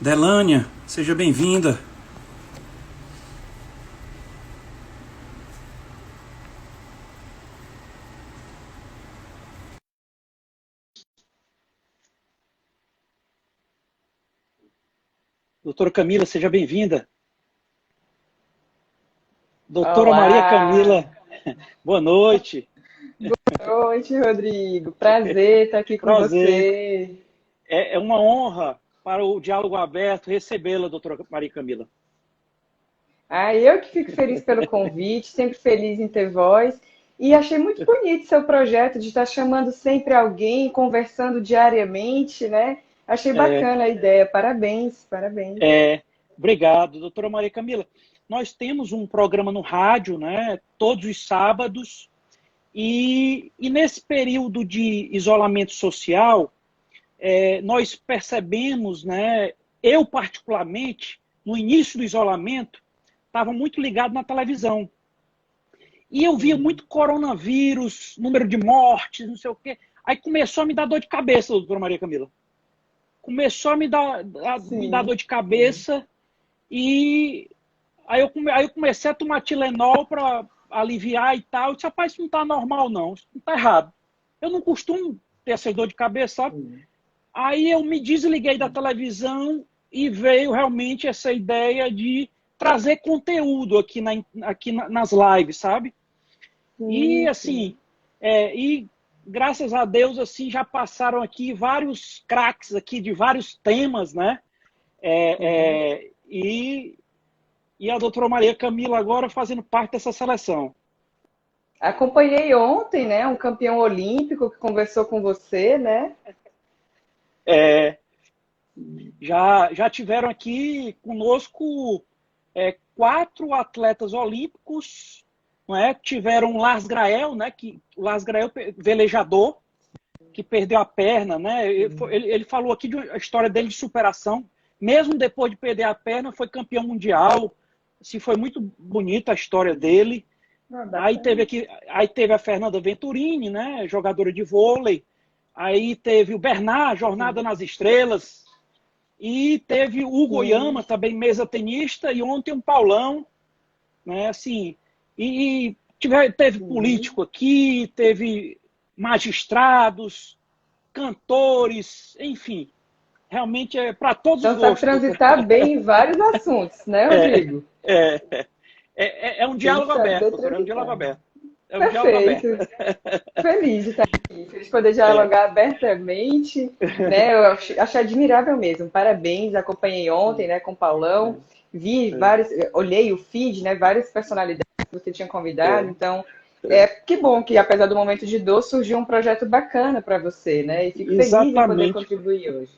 Delânia, seja bem-vinda. Doutora Camila, seja bem-vinda. Doutora Maria Olá, Camila, boa noite. boa noite, Rodrigo. Prazer estar aqui com Prazer. você. É uma honra para o diálogo aberto recebê-la, doutora Maria Camila. Eu que fico feliz pelo convite, sempre feliz em ter voz. E achei muito bonito seu projeto de estar chamando sempre alguém, conversando diariamente, né? Achei É, bacana a ideia. Parabéns, parabéns. Obrigado, doutora Maria Camila. Nós temos um programa no rádio, né, todos os sábados, e nesse período de isolamento social, nós percebemos, né, eu particularmente, no início do isolamento, estava muito ligado na televisão. E eu via Sim, muito coronavírus, número de mortes, não sei o quê. Aí começou a me dar dor de cabeça, doutora Maria Camila. Começou a me dar sim. dor de cabeça e aí eu comecei a tomar Tilenol para aliviar e tal. Eu disse, rapaz, isso não está normal, não. Isso não está errado. Eu não costumo ter essa dor de cabeça, sabe? Sim. Aí eu me desliguei da televisão e veio realmente essa ideia de trazer conteúdo aqui nas lives, sabe? E Sim, sim. assim, e graças a Deus assim já passaram aqui vários craques aqui de vários temas, né? Sim. E a doutora Maria Camila agora fazendo parte dessa seleção. Acompanhei ontem, né, um campeão olímpico que conversou com você, né? É, já tiveram aqui conosco quatro atletas olímpicos, não é? Tiveram o Lars Grael, né? O Lars Grael, velejador, que perdeu a perna, né? Ele falou aqui de a história dele de superação. Mesmo depois de perder a perna, foi campeão mundial. Assim, foi muito bonita a história dele. Ah, Aí teve bacana. aqui, aí teve a Fernanda Venturini, né? Jogadora de vôlei. Aí teve o Bernard, Jornada Sim, nas Estrelas. E teve o Hugo sim. Oyama, também mesa tenista. E ontem um Paulão, né? Assim, teve Sim. político aqui, teve magistrados, cantores, enfim, realmente é para todos os Então sabe gostos, doutor. transitar bem em vários assuntos, né, É, Rodrigo? é, é um Tem que diálogo aberto, saber doutor, é um diálogo transitar. aberto. É um diálogo aberto. Perfeito. Feliz de estar aqui, feliz de poder É, dialogar abertamente, né? Eu achei admirável mesmo. Parabéns, acompanhei ontem, né, com o Paulão, vi vários, olhei o feed, né, várias personalidades que você tinha convidado, então que bom que apesar do momento de dor surgiu um projeto bacana para você, né? E fico feliz em poder exatamente. contribuir hoje.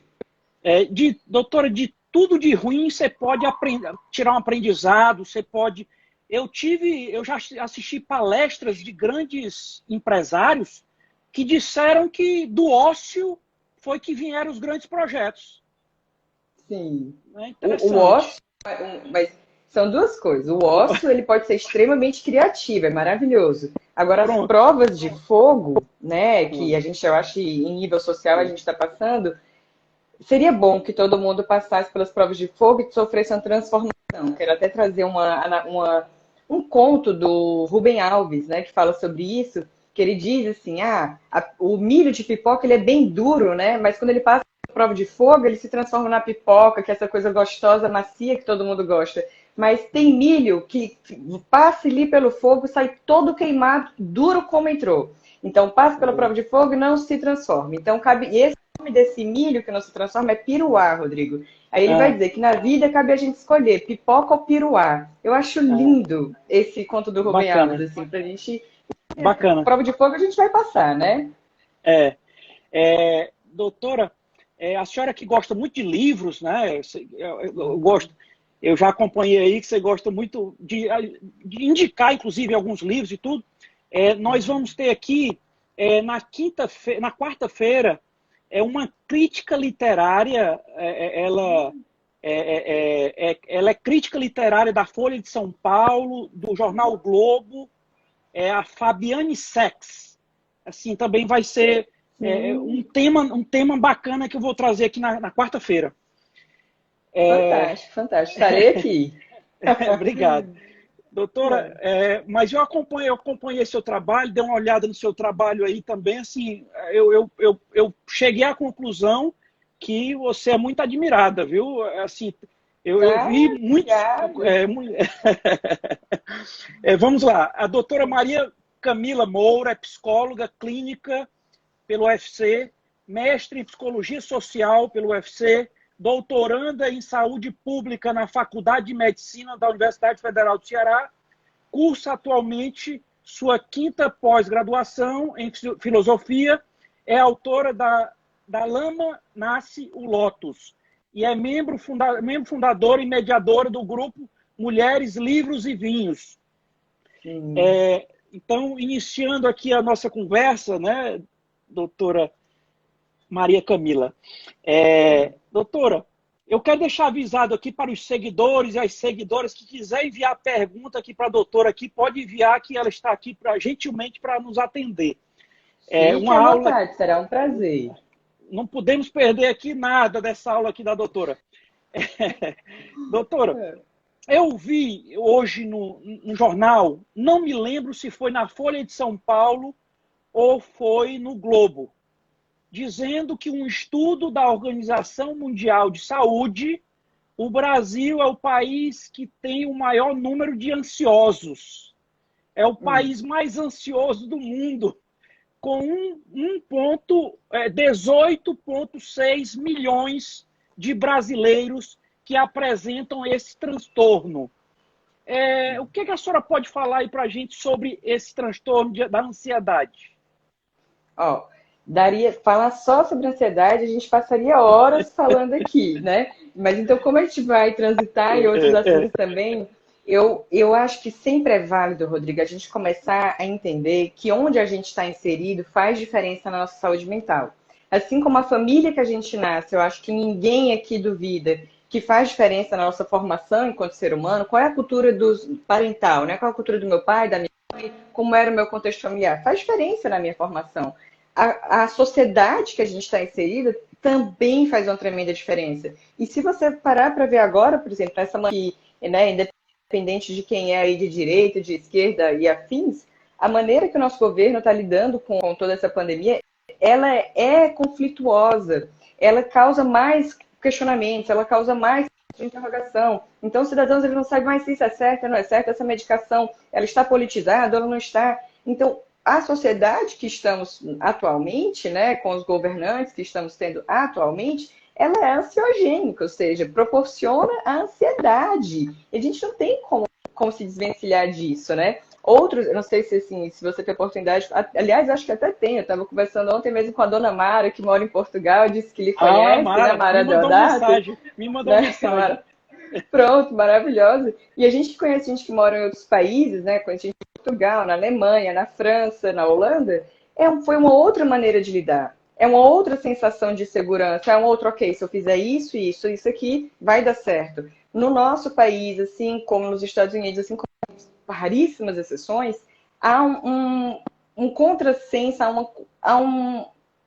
Doutora, de tudo de ruim você pode aprender, tirar um aprendizado, você pode. Eu já assisti palestras de grandes empresários que disseram que do ócio foi que vieram os grandes projetos. Sim. É O ócio, interessante. mas são duas coisas. O ócio, ele pode ser extremamente criativo, é maravilhoso. Agora, as Pronto. provas de fogo, né, que a gente, eu acho, que em nível social a gente está passando, seria bom que todo mundo passasse pelas provas de fogo e sofresse uma transformação. Quero até trazer um conto do Rubem Alves, né, que fala sobre isso, que ele diz assim, o milho de pipoca ele é bem duro, né, mas quando ele passa pela prova de fogo, ele se transforma na pipoca, que é essa coisa gostosa, macia, que todo mundo gosta. Mas tem milho que passa ali pelo fogo, sai todo queimado, duro como entrou. Então, passa pela prova de fogo e não se transforma. Então, cabe. E esse nome desse milho que não se transforma é piruá, Rodrigo. Aí ele vai Ah, dizer que na vida cabe a gente escolher pipoca ou piruá. Eu acho ah, lindo esse conto do Rubem Alves, bacana, assim, pra gente. bacana. Prova de fogo a gente vai passar, né? É, doutora, a senhora que gosta muito de livros, né? Eu gosto, eu já acompanhei aí que você gosta muito de indicar, inclusive, alguns livros e tudo. Nós vamos ter aqui na quarta-feira uma crítica literária. Ela é crítica literária da Folha de São Paulo, do jornal o Globo, a Fabiane Sex. Assim, também vai ser Sim. um tema bacana que eu vou trazer aqui na quarta-feira. Fantástico, fantástico. Estarei aqui. Obrigado. Doutora, mas eu acompanhei seu trabalho, dei uma olhada no seu trabalho aí também, assim, eu cheguei à conclusão que você é muito admirada, viu? Assim, eu vi muitos... vamos lá, a doutora Maria Camila Moura é psicóloga clínica pelo UFC, mestre em psicologia social pelo UFC, doutoranda em saúde pública na Faculdade de Medicina da Universidade Federal do Ceará, cursa atualmente sua 5ª pós-graduação em filosofia, é autora da Lama Nasce o Lótus e é membro fundadora e mediadora do grupo Mulheres, Livros e Vinhos. Então, iniciando aqui a nossa conversa, né, doutora Maria Camila. Doutora, eu quero deixar avisado aqui para os seguidores e as seguidoras que quiser enviar pergunta aqui para a doutora, aqui, pode enviar, que ela está aqui gentilmente para nos atender. Fique à vontade, será um prazer. Não podemos perder aqui nada dessa aula aqui da doutora. Doutora, eu vi hoje no jornal, não me lembro se foi na Folha de São Paulo ou foi no Globo, dizendo que um estudo da Organização Mundial de Saúde, o Brasil é o país que tem o maior número de ansiosos. É o país mais ansioso do mundo, com 18,6 milhões de brasileiros que apresentam esse transtorno. O que a senhora pode falar aí para a gente sobre esse transtorno da ansiedade? Daria falar só sobre ansiedade, a gente passaria horas falando aqui, né? Mas então, como a gente vai transitar em outros assuntos também, eu acho que sempre é válido, Rodrigo, a gente começar a entender que onde a gente está inserido faz diferença na nossa saúde mental. Assim como a família que a gente nasce, eu acho que ninguém aqui duvida que faz diferença na nossa formação enquanto ser humano. Qual é a cultura parental, né? Qual é a cultura do meu pai, da minha mãe, como era o meu contexto familiar? Faz diferença na minha formação. A sociedade que a gente está inserida também faz uma tremenda diferença. E se você parar para ver agora, por exemplo, essa aqui, né, independente de quem é aí de direita, de esquerda e afins, a maneira que o nosso governo está lidando com toda essa pandemia, ela é conflituosa, ela causa mais questionamentos, ela causa mais interrogação. Então, os cidadãos eles não sabem mais se isso é certo, não é certo, essa medicação, ela está politizada ou ela não está. Então, a sociedade que estamos atualmente, né, com os governantes que estamos tendo atualmente, ela é ansiogênica, ou seja, proporciona a ansiedade. E a gente não tem como se desvencilhar disso, né? Outros, eu não sei se, assim, se você tem oportunidade, aliás, acho que até tem, eu estava conversando ontem mesmo com a dona Mara, que mora em Portugal, disse que lhe conhece, Mara, né, Mara Deodato. Me mandou mensagem. Pronto, maravilhosa. E a gente conhece gente que mora em outros países, né? Conhece gente em Portugal, na Alemanha, na França, na Holanda. Foi uma outra maneira de lidar. É uma outra sensação de segurança. É um outro, ok, se eu fizer isso aqui, vai dar certo. No nosso país, assim como nos Estados Unidos, assim como raríssimas exceções, há um contrassenso,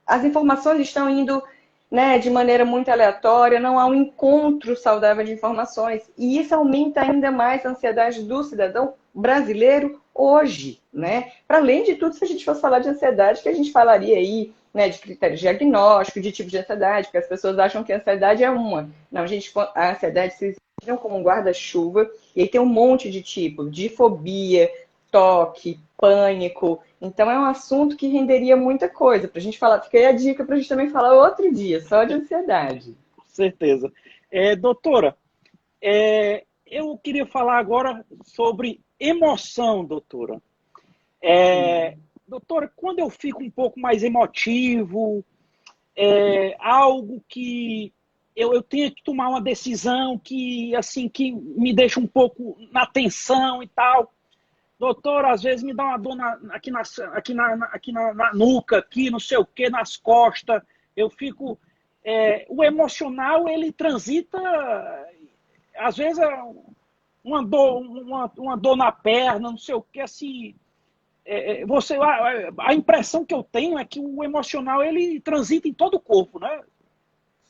as informações estão indo, né, de maneira muito aleatória, não há um encontro saudável de informações. E isso aumenta ainda mais a ansiedade do cidadão brasileiro hoje, né? Para além de tudo, se a gente fosse falar de ansiedade, que a gente falaria aí, né, de critérios diagnósticos, de tipo de ansiedade, porque as pessoas acham que a ansiedade é uma. Não, gente, a ansiedade se viram como um guarda-chuva, e aí tem um monte de tipos, de fobia, toque, pânico. Então é um assunto que renderia muita coisa para a gente falar. Fica aí a dica para a gente também falar outro dia, só de ansiedade. Com certeza. Doutora, eu queria falar agora sobre emoção, doutora. Doutora, quando eu fico um pouco mais emotivo, algo que eu tenho que tomar uma decisão que, assim, que me deixa um pouco na tensão e tal. Doutor, às vezes me dá uma dor aqui na nuca, aqui, não sei o quê, nas costas. Eu fico... o emocional, ele transita, às vezes, uma dor na perna, não sei o quê, assim... a impressão que eu tenho é que o emocional, ele transita em todo o corpo, né?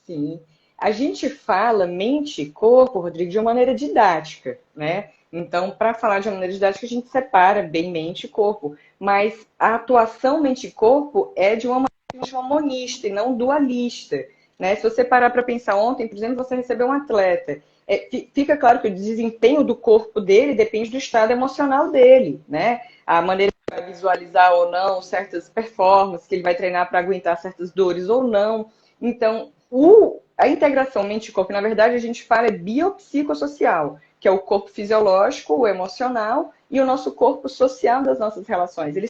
Sim. A gente fala mente e corpo, Rodrigo, de uma maneira didática, né? Então, para falar de uma maneira didática, a gente separa bem mente e corpo. Mas a atuação mente e corpo é de uma maneira monista e não dualista, né? Se você parar para pensar ontem, por exemplo, você recebeu um atleta. Fica claro que o desempenho do corpo dele depende do estado emocional dele, né? A maneira que ele vai visualizar ou não certas performances, que ele vai treinar para aguentar certas dores ou não. Então, a integração mente e corpo, na verdade, a gente fala é biopsicossocial, que é o corpo fisiológico, o emocional e o nosso corpo social das nossas relações. Eles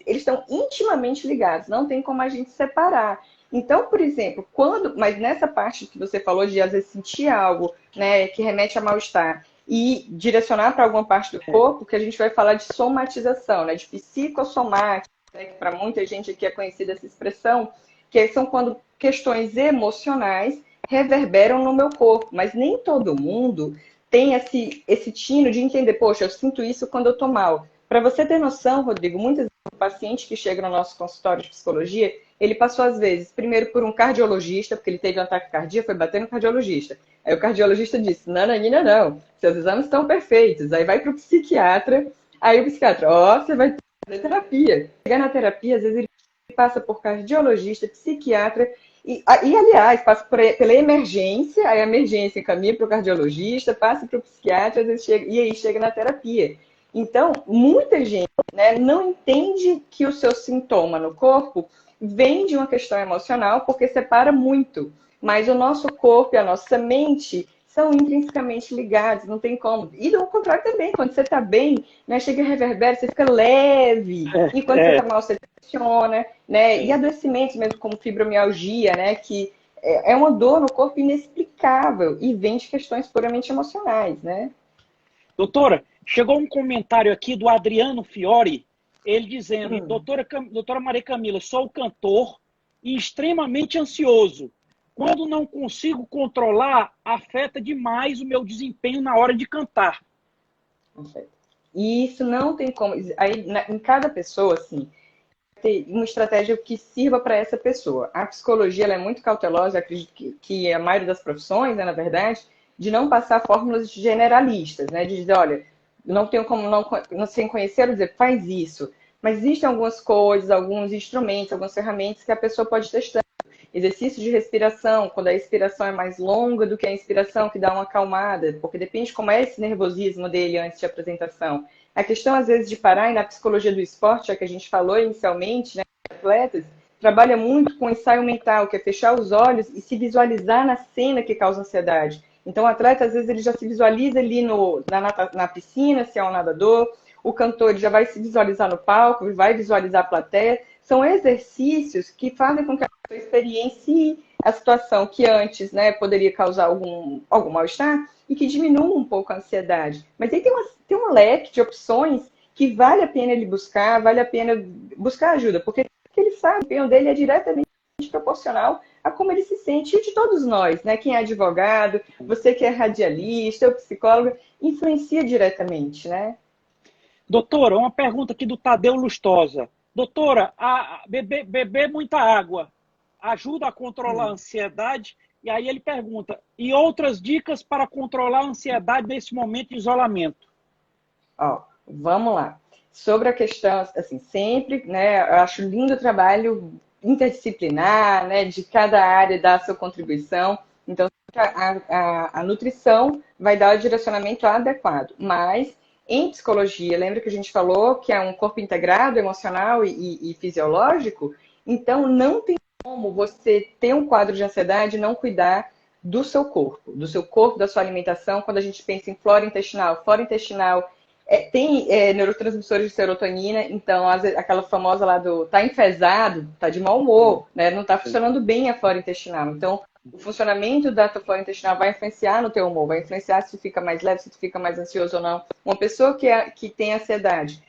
estão intimamente ligados, não tem como a gente separar. Então, por exemplo, mas nessa parte que você falou de às vezes sentir algo, né, que remete a mal-estar e direcionar para alguma parte do corpo, que a gente vai falar de somatização, né, de psicossomática, né, que para muita gente aqui é conhecida essa expressão, que são quando questões emocionais reverberam no meu corpo, mas nem todo mundo tem esse tino de entender, poxa, eu sinto isso quando eu estou mal. Para você ter noção, Rodrigo, muitas vezes o paciente que chega no nosso consultório de psicologia, ele passou, às vezes, primeiro por um cardiologista, porque ele teve um ataque cardíaco, foi bater no cardiologista. Aí o cardiologista disse, Nananina, não, seus exames estão perfeitos. Aí vai para o psiquiatra, aí o psiquiatra, você vai fazer terapia. Chegar na terapia, às vezes ele passa por cardiologista, psiquiatra, aliás, passa pela emergência, aí a emergência encaminha para o cardiologista, passa para o psiquiatra, às vezes e aí chega na terapia. Então, muita gente, né, não entende que o seu sintoma no corpo vem de uma questão emocional, porque separa muito. Mas o nosso corpo e a nossa mente são intrinsecamente ligados, não tem como. E do contrário também, quando você está bem, né, chega a reverbera, você fica leve. E quando você está mal, você tensiona, né? E adoecimentos mesmo, como fibromialgia, né, que é uma dor no corpo inexplicável e vem de questões puramente emocionais, né? Doutora, chegou um comentário aqui do Adriano Fiore, ele dizendo, doutora Maria Camila, sou cantor e extremamente ansioso. Quando não consigo controlar, afeta demais o meu desempenho na hora de cantar. E isso não tem como. Aí, em cada pessoa, assim, tem uma estratégia que sirva para essa pessoa. A psicologia ela é muito cautelosa, acredito que a maioria das profissões, né, na verdade, de não passar fórmulas generalistas, né? De dizer, olha, não tenho como não sem conhecer, dizer, faz isso. Mas existem algumas coisas, alguns instrumentos, algumas ferramentas que a pessoa pode testar. Exercício de respiração, quando a expiração é mais longa do que a inspiração, que dá uma acalmada, porque depende como é esse nervosismo dele antes de apresentação. A questão, às vezes, de parar, e na psicologia do esporte, já que a gente falou inicialmente, né, atletas, trabalha muito com ensaio mental, que é fechar os olhos e se visualizar na cena que causa ansiedade. Então, o atleta, às vezes, ele já se visualiza ali na piscina, se é um nadador, o cantor ele já vai se visualizar no palco, vai visualizar a plateia. São exercícios que fazem com que a pessoa experiencie a situação que antes, né, poderia causar algum mal-estar e que diminua um pouco a ansiedade. Mas aí tem um leque de opções que vale a pena ele buscar, vale a pena buscar ajuda, porque ele sabe que o empenho dele é diretamente proporcional a como ele se sente, e de todos nós, né? Quem é advogado, você que é radialista, o psicólogo, influencia diretamente, né? Doutora, uma pergunta aqui do Tadeu Lustosa. Doutora, beber muita água ajuda a controlar a ansiedade? E aí ele pergunta, e outras dicas para controlar a ansiedade nesse momento de isolamento? Vamos lá. Sobre a questão, assim, sempre, né, eu acho lindo o trabalho interdisciplinar, né, de cada área dar a sua contribuição. Então, a nutrição vai dar o direcionamento adequado. Mas, em psicologia, lembra que a gente falou que é um corpo integrado, emocional e fisiológico? Então, não tem como você ter um quadro de ansiedade e não cuidar do seu corpo, da sua alimentação. Quando a gente pensa em flora intestinal tem neurotransmissores de serotonina, então aquela famosa lá do tá enfesado, tá de mau humor, né? Não tá funcionando bem a flora intestinal. Então, o funcionamento da tua flora intestinal vai influenciar no teu humor, vai influenciar se tu fica mais leve, se tu fica mais ansioso ou não. Uma pessoa que tem ansiedade,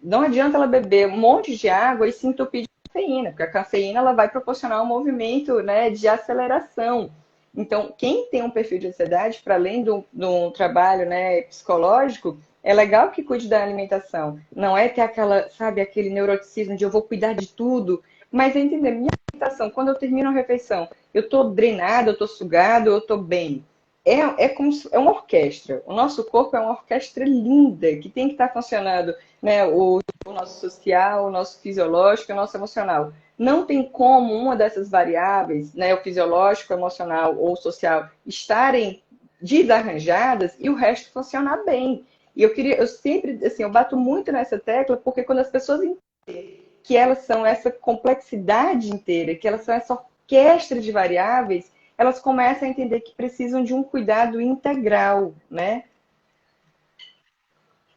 não adianta ela beber um monte de água e se entupir de cafeína, porque a cafeína ela vai proporcionar um movimento, né, de aceleração. Então, quem tem um perfil de ansiedade, para além do trabalho, né, psicológico, é legal que cuide da alimentação. Não é ter aquele neuroticismo de eu vou cuidar de tudo, mas é entender minha alimentação. Quando eu termino a refeição, eu estou drenado, eu estou sugado, eu estou bem. É uma orquestra. O nosso corpo é uma orquestra linda, que tem que estar funcionando, né? O nosso social, o nosso fisiológico, o nosso emocional. Não tem como uma dessas variáveis, né, o fisiológico, o emocional ou o social, estarem desarranjadas e o resto funcionar bem. E eu sempre, assim, eu bato muito nessa tecla, porque quando as pessoas entendem que elas são essa complexidade inteira, que elas são essa orquestra de variáveis, elas começam a entender que precisam de um cuidado integral, né?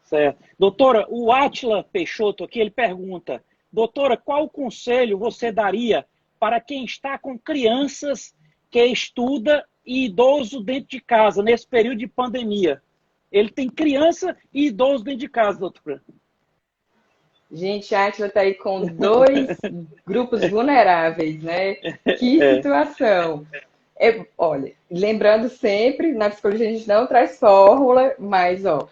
Certo. Doutora, o Átila Peixoto aqui, ele pergunta, doutora, qual conselho você daria para quem está com crianças que estuda e idoso dentro de casa, nesse período de pandemia? Ele tem criança e idoso dentro de casa, doutora. Gente, a Átila está aí com dois grupos vulneráveis, né? Que situação! Olha, lembrando sempre, na psicologia a gente não traz fórmula, mas, ó,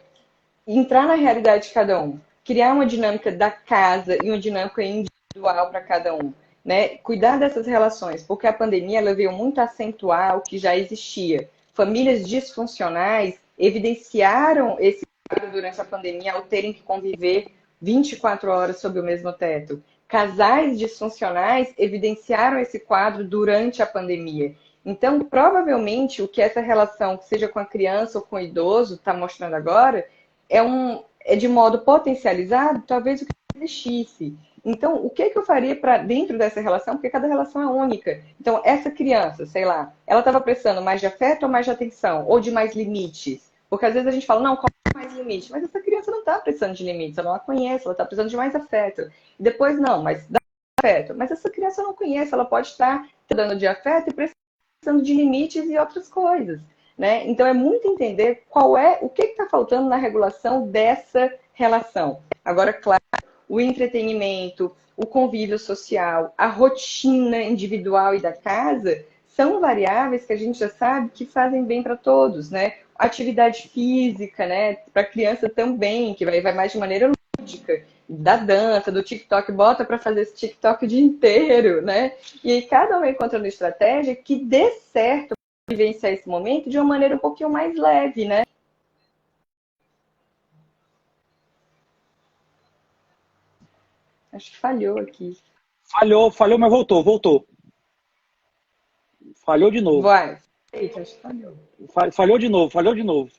entrar na realidade de cada um, criar uma dinâmica da casa e uma dinâmica individual para cada um, né? Cuidar dessas relações, porque a pandemia ela veio muito acentuar o que já existia. Famílias disfuncionais evidenciaram esse quadro durante a pandemia ao terem que conviver 24 horas sob o mesmo teto. Casais disfuncionais evidenciaram esse quadro durante a pandemia. Então, provavelmente, o que essa relação, seja com a criança ou com o idoso, está mostrando agora, é de modo potencializado, talvez o que existisse. Então, o que eu faria para dentro dessa relação? Porque cada relação é única. Então, essa criança, sei lá, ela estava precisando mais de afeto ou mais de atenção? Ou de mais limites? Porque às vezes a gente fala, não, qual é mais limite? Mas essa criança não está precisando de limites, ela não a conhece, ela está precisando de mais afeto. E depois, não, mas dá afeto. Mas essa criança não conhece, ela pode estar dando de afeto e precisando de limites e outras coisas. Né? Então é muito entender o que está faltando na regulação dessa relação. Agora, claro, o entretenimento, o convívio social, a rotina individual e da casa são variáveis que a gente já sabe que fazem bem para todos, né? Atividade física, né? Para a criança também, que vai mais de maneira lúdica, da dança, do TikTok, bota para fazer esse TikTok o dia inteiro, né? E aí cada um encontra uma estratégia que dê certo vivenciar esse momento de uma maneira um pouquinho mais leve, né? Acho que falhou aqui. Falhou, mas voltou. Falhou de novo. Vai. Eita, acho que falhou. Falhou de novo.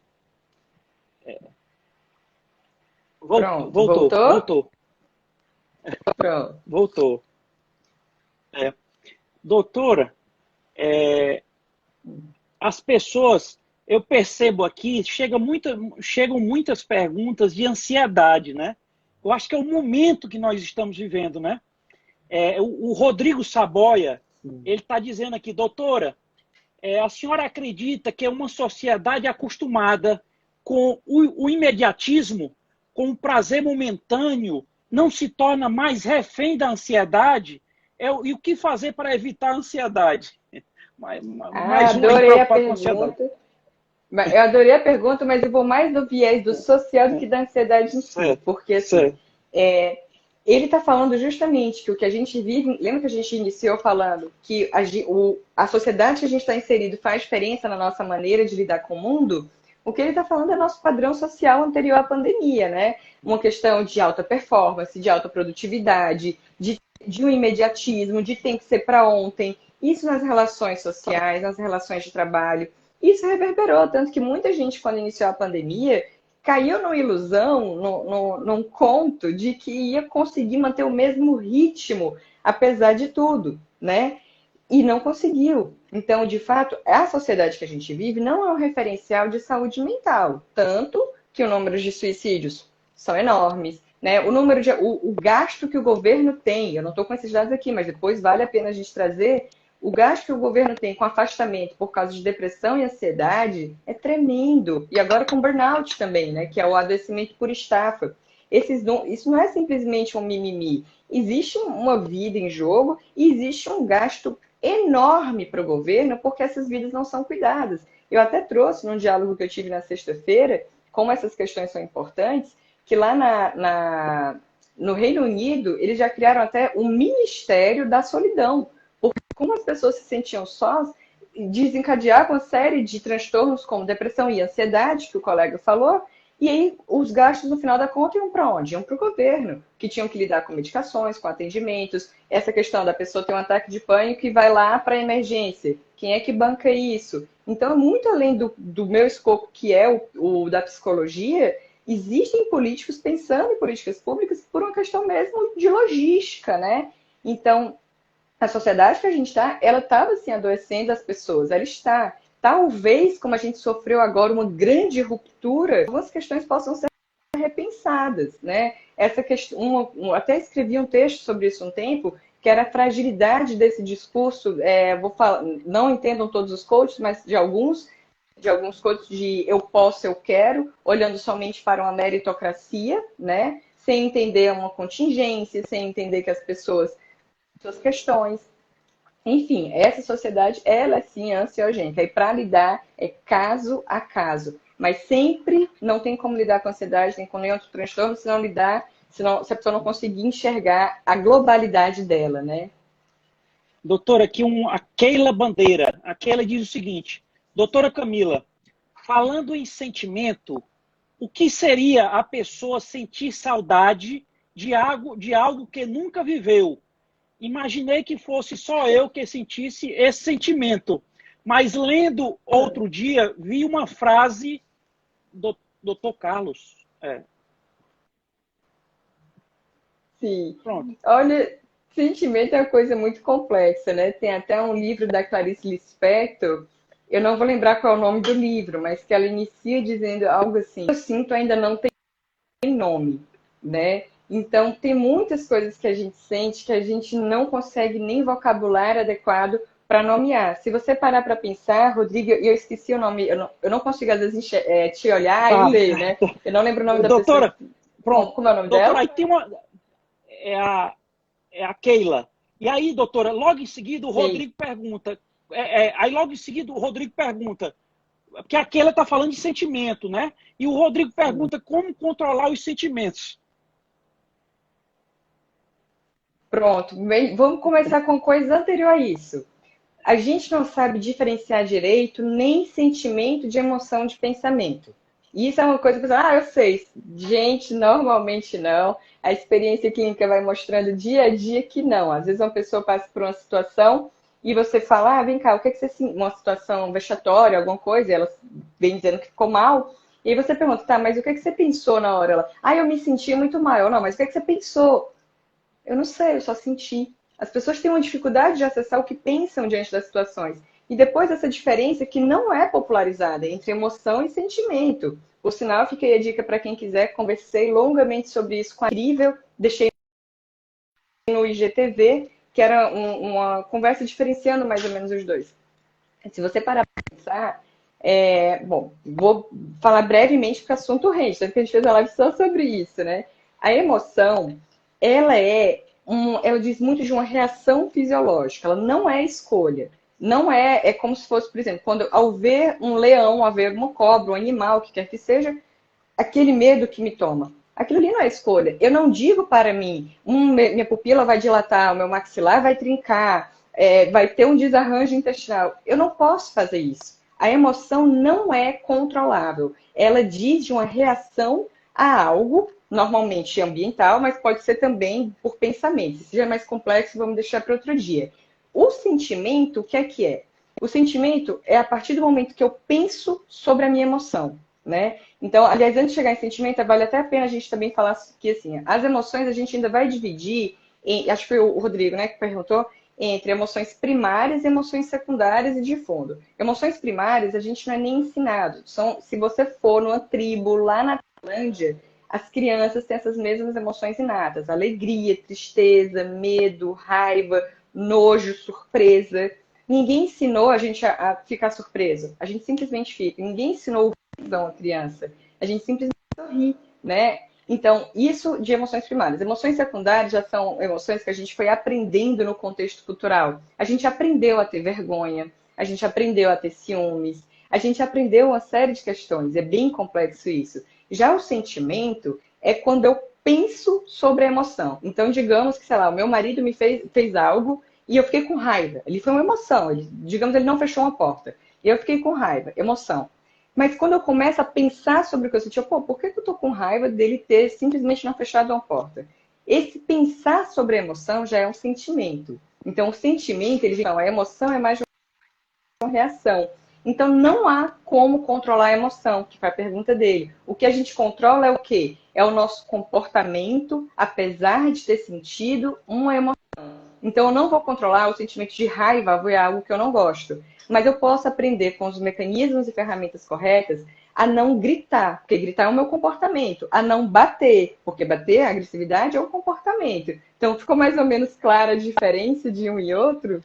Pronto, voltou? Pronto. Voltou. Doutora, as pessoas, eu percebo aqui, chegam muitas perguntas de ansiedade, né? Eu acho que é o momento que nós estamos vivendo, né? O Rodrigo Saboia, ele está dizendo aqui, doutora, a senhora acredita que é uma sociedade acostumada com o imediatismo, com o prazer momentâneo, não se torna mais refém da ansiedade? E o que fazer para evitar a ansiedade? Adorei a pergunta. Eu adorei a pergunta, mas eu vou mais do viés do social do que da ansiedade em si. Porque assim, ele está falando justamente que o que a gente vive... Lembra que a gente iniciou falando que a sociedade que a gente está inserido faz diferença na nossa maneira de lidar com o mundo? O que ele está falando é nosso padrão social anterior à pandemia, né? Uma questão de alta performance, de alta produtividade, de um imediatismo, de tem que ser para ontem. Isso nas relações sociais, nas relações de trabalho. Isso reverberou, tanto que muita gente, quando iniciou a pandemia, caiu numa ilusão, num conto de que ia conseguir manter o mesmo ritmo, apesar de tudo, né? E não conseguiu. Então, de fato, a sociedade que a gente vive não é um referencial de saúde mental. Tanto que o número de suicídios são enormes, né? O gasto que o governo tem, eu não estou com esses dados aqui, mas depois vale a pena a gente trazer, o gasto que o governo tem com afastamento por causa de depressão e ansiedade é tremendo. E agora com burnout também, né? Que é o adoecimento por estafa. Isso não é simplesmente um mimimi. Existe uma vida em jogo e existe um gasto enorme para o governo porque essas vidas não são cuidadas. Eu até trouxe num diálogo que eu tive na sexta-feira, como essas questões são importantes, que lá no Reino Unido eles já criaram até um Ministério da Solidão, porque como as pessoas se sentiam sós, desencadeava uma série de transtornos como depressão e ansiedade, que o colega falou, e aí os gastos, no final da conta, iam para onde? Iam para o governo, que tinham que lidar com medicações, com atendimentos, essa questão da pessoa ter um ataque de pânico e vai lá para a emergência. Quem é que banca isso? Então, muito além do meu escopo, que é o da psicologia, existem políticos pensando em políticas públicas por uma questão mesmo de logística, né? Então, a sociedade que a gente está, ela estava assim adoecendo as pessoas, ela está. Talvez, como a gente sofreu agora uma grande ruptura, algumas questões possam ser repensadas, né? Essa questão, até escrevi um texto sobre isso um tempo, que era a fragilidade desse discurso. Vou falar, não entendam todos os coaches, mas de alguns coaches de eu posso, eu quero, olhando somente para uma meritocracia, né? Sem entender uma contingência, sem entender que as pessoas suas questões. Enfim, essa sociedade, ela sim é ansiogênica. E para lidar é caso a caso. Mas sempre não tem como lidar com a ansiedade, nem com nenhum outro transtorno, se a pessoa não conseguir enxergar a globalidade dela, né? Doutora, aqui a Keila Bandeira. A Keila diz o seguinte: doutora Camila, falando em sentimento, o que seria a pessoa sentir saudade de algo que nunca viveu? Imaginei que fosse só eu que sentisse esse sentimento. Mas lendo outro dia, vi uma frase do Dr. Carlos. Sim. Pronto. Olha, sentimento é uma coisa muito complexa, né? Tem até um livro da Clarice Lispector, eu não vou lembrar qual é o nome do livro, mas que ela inicia dizendo algo assim: eu sinto ainda não tem nome, né? Então, tem muitas coisas que a gente sente que a gente não consegue nem vocabulário adequado para nomear. Se você parar para pensar, Rodrigo, eu esqueci o nome, eu não consigo às vezes te olhar e ler, né? Eu não lembro o nome da doutora, pessoa. Pronto. Como é o nome doutora, dela? Aí tem é a Keila. E aí, doutora, logo em seguida o Rodrigo pergunta. Aí logo em seguida o Rodrigo pergunta, porque a Keila está falando de sentimento, né? E o Rodrigo pergunta como controlar os sentimentos. Pronto, vamos começar com coisa anterior a isso. A gente não sabe diferenciar direito nem sentimento de emoção de pensamento. E isso é uma coisa que você fala, eu sei. Gente, normalmente não. A experiência clínica vai mostrando dia a dia que não. Às vezes uma pessoa passa por uma situação e você fala, vem cá, o que você sentiu? Uma situação vexatória, alguma coisa, e ela vem dizendo que ficou mal. E aí você pergunta, tá, mas o que você pensou na hora? Ela, eu me senti muito mal. Não, mas o que você pensou? Eu não sei, eu só senti. As pessoas têm uma dificuldade de acessar o que pensam diante das situações. E depois essa diferença que não é popularizada entre emoção e sentimento. Por sinal, fiquei a dica para quem quiser, conversei longamente sobre isso com a Incrível, deixei no IGTV, que era uma conversa diferenciando mais ou menos os dois. Se você parar para pensar, bom, vou falar brevemente porque o assunto rende, tanto que a gente fez uma live só sobre isso, né? A emoção, ela diz muito de uma reação fisiológica, ela não é escolha. Não é como se fosse, por exemplo, quando ao ver um leão, ao ver uma cobra, um animal, o que quer que seja, aquele medo que me toma. Aquilo ali não é escolha. Eu não digo para mim, minha pupila vai dilatar, o meu maxilar vai trincar, vai ter um desarranjo intestinal. Eu não posso fazer isso. A emoção não é controlável. Ela diz de uma reação a algo, normalmente ambiental, mas pode ser também por pensamento. Se já é mais complexo, vamos deixar para outro dia. O sentimento, o que é que é? O sentimento é a partir do momento que eu penso sobre a minha emoção, né? Então, aliás, antes de chegar em sentimento, vale até a pena a gente também falar que, assim, as emoções a gente ainda vai dividir, acho que foi o Rodrigo, né, que perguntou, entre emoções primárias, emoções secundárias e de fundo. Emoções primárias a gente não é nem ensinado. Se você for numa tribo lá na Tailândia, as crianças têm essas mesmas emoções inatas: alegria, tristeza, medo, raiva, nojo, surpresa. Ninguém ensinou a gente a ficar surpreso. A gente simplesmente fica. Ninguém ensinou a criança. A gente simplesmente sorri, né? Então, isso de emoções primárias. Emoções secundárias já são emoções que a gente foi aprendendo no contexto cultural. A gente aprendeu a ter vergonha, a gente aprendeu a ter ciúmes, a gente aprendeu uma série de questões. É bem complexo isso. Já o sentimento é quando eu penso sobre a emoção. Então, digamos que, sei lá, o meu marido me fez algo e eu fiquei com raiva. Ele foi uma emoção, digamos, ele não fechou uma porta. E eu fiquei com raiva, emoção. Mas quando eu começo a pensar sobre o que eu senti, pô, por que eu tô com raiva dele ter simplesmente não fechado uma porta? Esse pensar sobre a emoção já é um sentimento. Então, o sentimento, ele a emoção é mais uma reação. Então, não há como controlar a emoção, que foi a pergunta dele. O que a gente controla é o quê? É o nosso comportamento, apesar de ter sentido uma emoção. Então, eu não vou controlar o sentimento de raiva, é algo que eu não gosto. Mas eu posso aprender com os mecanismos e ferramentas corretas a não gritar, porque gritar é o meu comportamento, a não bater, porque bater, a agressividade é o comportamento. Então, ficou mais ou menos clara a diferença de um e outro?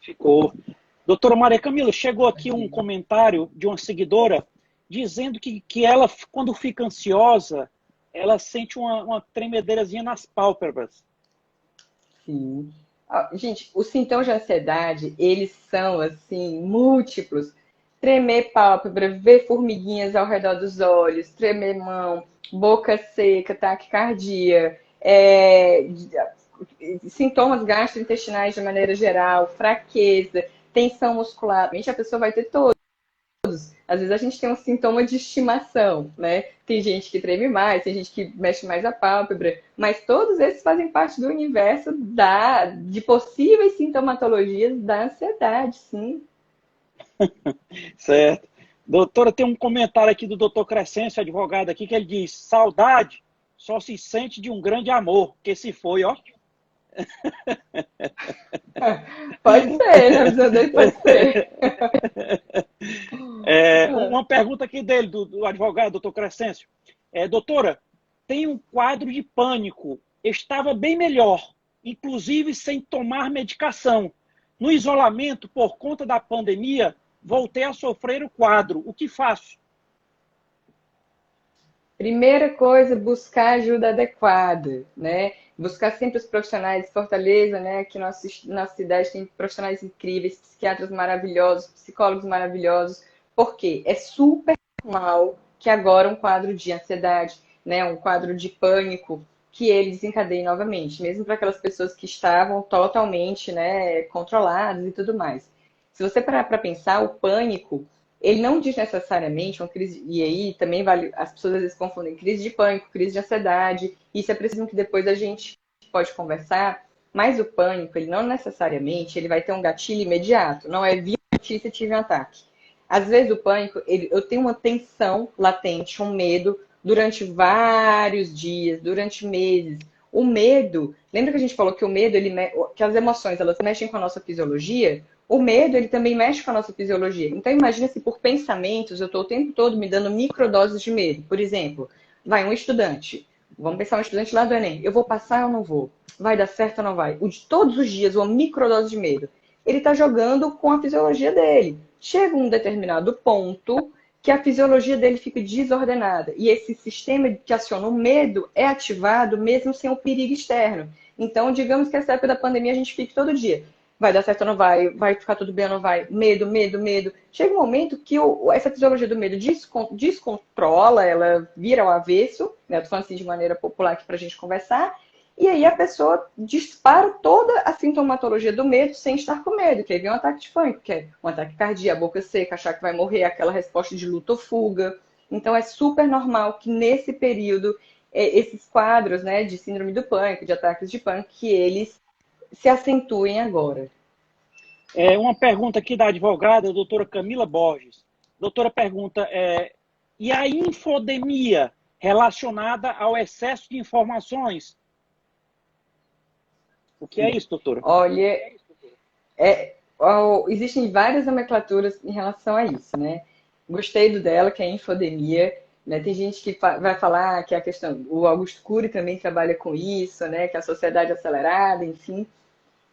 Ficou. Doutora Maria Camila, chegou aqui um comentário de uma seguidora dizendo que ela, quando fica ansiosa, ela sente uma tremedeirazinha nas pálpebras. Sim. Gente, os sintomas de ansiedade, eles são, assim, múltiplos. Tremer pálpebra, ver formiguinhas ao redor dos olhos, tremer mão, boca seca, taquicardia, sintomas gastrointestinais de maneira geral, fraqueza, tensão muscular. A pessoa vai ter todos. Às vezes a gente tem um sintoma de estimação, né? Tem gente que treme mais, tem gente que mexe mais a pálpebra, mas todos esses fazem parte do universo de possíveis sintomatologias da ansiedade, sim. Certo. Doutora, tem um comentário aqui do doutor Crescêncio, advogado aqui, que ele diz: saudade só se sente de um grande amor, que se foi, ó. Pode ser, na visão dele pode ser. Uma pergunta aqui dele, do advogado, doutor Crescêncio. Doutora, tem um quadro de pânico, estava bem melhor, inclusive sem tomar medicação. No isolamento, por conta da pandemia, voltei a sofrer o quadro. O que faço? Primeira coisa, buscar ajuda adequada, né? Buscar sempre os profissionais de Fortaleza, né? Aqui na nossa cidade tem profissionais incríveis, psiquiatras maravilhosos, psicólogos maravilhosos, porque é super normal que agora um quadro de ansiedade, né? Um quadro de pânico, que ele desencadeie novamente, mesmo para aquelas pessoas que estavam totalmente, né, controladas e tudo mais. Se você parar para pensar, o pânico ele não diz necessariamente uma crise, e aí também vale, as pessoas às vezes confundem crise de pânico, crise de ansiedade, isso é preciso que depois a gente pode conversar, mas o pânico, ele não necessariamente, ele vai ter um gatilho imediato, não é vi notícia, tive um ataque. Às vezes o pânico, eu tenho uma tensão latente, um medo, durante vários dias, durante meses. O medo, lembra que a gente falou que o medo, que as emoções, elas mexem com a nossa fisiologia? O medo, ele também mexe com a nossa fisiologia. Então, imagina se por pensamentos eu estou o tempo todo me dando microdoses de medo. Por exemplo, vai um estudante. Vamos pensar um estudante lá do Enem. Eu vou passar ou não vou? Vai dar certo ou não vai? Todos os dias, uma microdose de medo. Ele está jogando com a fisiologia dele. Chega um determinado ponto que a fisiologia dele fica desordenada. E esse sistema que aciona o medo é ativado mesmo sem o perigo externo. Então, digamos que essa época da pandemia a gente fique todo dia. Vai dar certo ou não vai? Vai ficar tudo bem ou não vai? Medo, medo, medo. Chega um momento que essa fisiologia do medo descontrola, ela vira ao avesso, né? Estou falando assim de maneira popular aqui para a gente conversar, e aí a pessoa dispara toda a sintomatologia do medo sem estar com medo, que aí vem um ataque de pânico, que é um ataque cardíaco, boca seca, achar que vai morrer, aquela resposta de luta ou fuga. Então é super normal que nesse período, esses quadros, né, de síndrome do pânico, de ataques de pânico, que eles se acentuem agora. Uma pergunta aqui da advogada, a doutora Camila Borges. Doutora pergunta, e a infodemia relacionada ao excesso de informações? O que é isso, doutora? Olha, existem várias nomenclaturas em relação a isso, né? Gostei do dela, que é infodemia. Né? Tem gente que vai falar que a questão, o Augusto Cury também trabalha com isso, né? Que é a sociedade acelerada, enfim.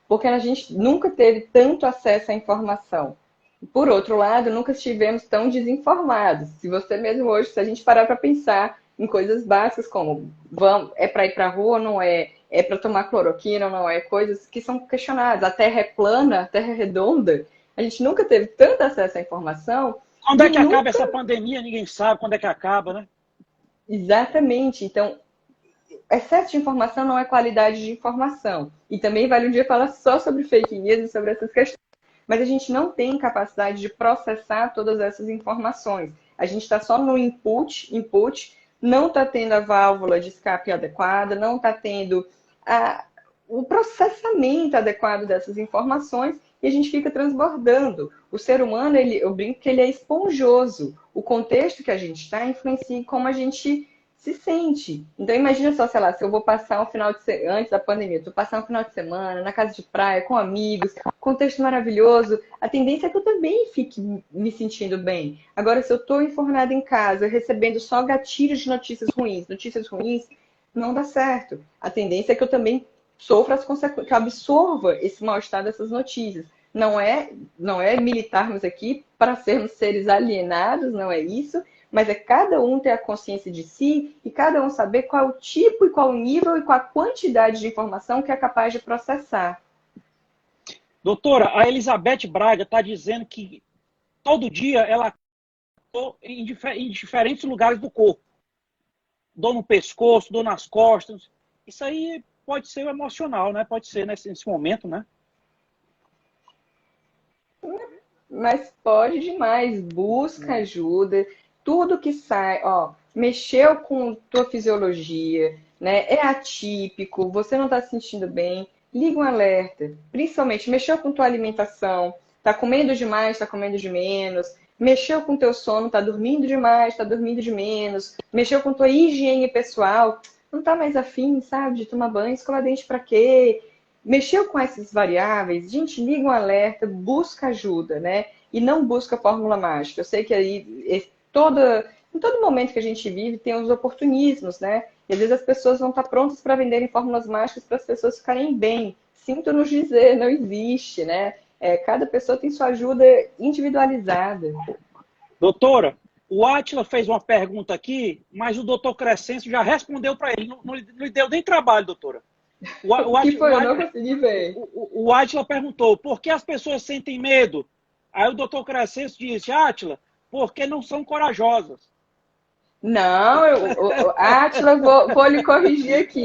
Porque a gente nunca teve tanto acesso à informação. Por outro lado, nunca estivemos tão desinformados. Se você mesmo hoje, se a gente parar para pensar em coisas básicas como é para ir para a rua ou não é, é para tomar cloroquina ou não é, coisas que são questionadas. A Terra é plana, a Terra é redonda. A gente nunca teve tanto acesso à informação. Quando é que acaba essa pandemia? Ninguém sabe quando é que acaba, né? Exatamente. Então, excesso de informação não é qualidade de informação. E também vale um dia falar só sobre fake news e sobre essas questões. Mas a gente não tem capacidade de processar todas essas informações. A gente está só no input, não está tendo a válvula de escape adequada, não está tendo o processamento adequado dessas informações e a gente fica transbordando. O ser humano, eu brinco que ele é esponjoso. O contexto que a gente está influencia em como a gente se sente. Então, imagina só, sei lá, se eu vou passar um final de semana, antes da pandemia, tu passar um final de semana na casa de praia, com amigos, contexto maravilhoso, a tendência é que eu também fique me sentindo bem. Agora, se eu estou enfornada em casa, recebendo só gatilhos de notícias ruins, não dá certo. A tendência é que eu também sofra as consequências, que eu absorva esse mal-estar dessas notícias. Não é militarmos aqui para sermos seres alienados, não é isso, mas é cada um ter a consciência de si e cada um saber qual é o tipo e qual o nível e qual a quantidade de informação que é capaz de processar. Doutora, a Elizabeth Braga está dizendo que todo dia ela atua em diferentes lugares do corpo. Dor no pescoço, dor nas costas. Isso aí pode ser emocional, né? Pode ser nesse momento, né? Mas pode demais. Busca ajuda. Tudo que sai, ó, mexeu com tua fisiologia, né? É atípico, você não está se sentindo bem, liga um alerta. Principalmente, mexeu com tua alimentação, tá comendo demais, tá comendo de menos, mexeu com teu sono, tá dormindo demais, tá dormindo de menos, mexeu com tua higiene pessoal, não tá mais afim, sabe, de tomar banho, escovar dente pra quê? Mexeu com essas variáveis, gente, liga um alerta, busca ajuda, né? E não busca fórmula mágica. Eu sei que aí em todo momento que a gente vive tem os oportunismos, né? E às vezes as pessoas vão estar prontas para venderem fórmulas mágicas para as pessoas ficarem bem. Sinto nos dizer, não existe, né? Cada pessoa tem sua ajuda individualizada. Doutora, o Átila fez uma pergunta aqui, mas o doutor Crescencio já respondeu para ele. Não lhe deu nem trabalho, doutora. O que foi? Eu não consegui ver. O Átila perguntou, por que as pessoas sentem medo? Aí o doutor Crescencio disse, Átila, porque não são corajosas. Não, Átila, vou lhe corrigir aqui.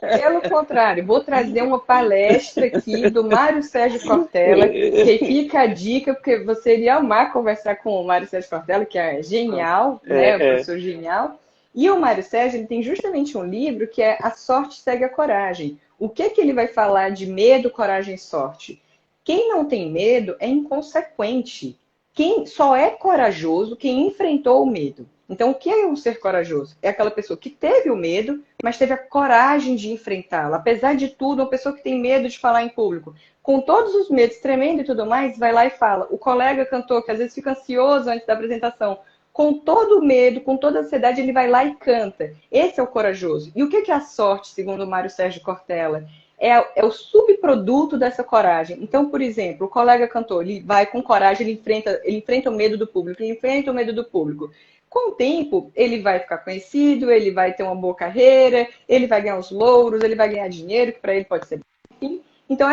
Pelo contrário, vou trazer uma palestra aqui do Mário Sérgio Cortella, que fica a dica, porque você iria amar conversar com o Mário Sérgio Cortella, que é genial, né? O professor genial. E o Mário Sérgio, ele tem justamente um livro que é A Sorte Segue a Coragem. O que ele vai falar de medo, coragem e sorte? Quem não tem medo é inconsequente. Quem só é corajoso quem enfrentou o medo. Então, o que é um ser corajoso? É aquela pessoa que teve o medo, mas teve a coragem de enfrentá-lo. Apesar de tudo, uma pessoa que tem medo de falar em público, com todos os medos, tremendo e tudo mais, vai lá e fala. O colega cantor, que às vezes fica ansioso antes da apresentação, com todo o medo, com toda a ansiedade, ele vai lá e canta. Esse é o corajoso. E o que é a sorte, segundo o Mário Sérgio Cortella? É o subproduto dessa coragem. Então, por exemplo, o colega cantor, ele vai com coragem, ele enfrenta o medo do público, ele enfrenta o medo do público. Com o tempo, ele vai ficar conhecido, ele vai ter uma boa carreira, ele vai ganhar os louros, ele vai ganhar dinheiro, que para ele pode ser bem. Então,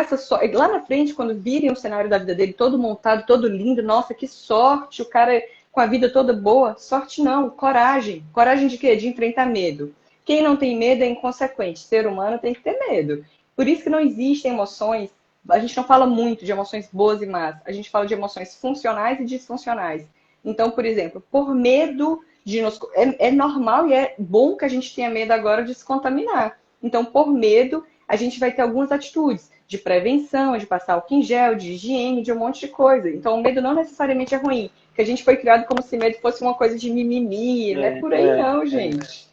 lá na frente, quando virem o cenário da vida dele todo montado, todo lindo, nossa, que sorte, o cara com a vida toda boa. Sorte não, coragem. Coragem de quê? De enfrentar medo. Quem não tem medo é inconsequente. Ser humano tem que ter medo. Por isso que não existem emoções, a gente não fala muito de emoções boas e más, a gente fala de emoções funcionais e disfuncionais. Então, por exemplo, por medo de nos... É normal e é bom que a gente tenha medo agora de se contaminar. Então, por medo, a gente vai ter algumas atitudes de prevenção, de passar álcool em gel, de higiene, de um monte de coisa. Então, o medo não necessariamente é ruim, porque a gente foi criado como se medo fosse uma coisa de mimimi, não é por aí não, gente.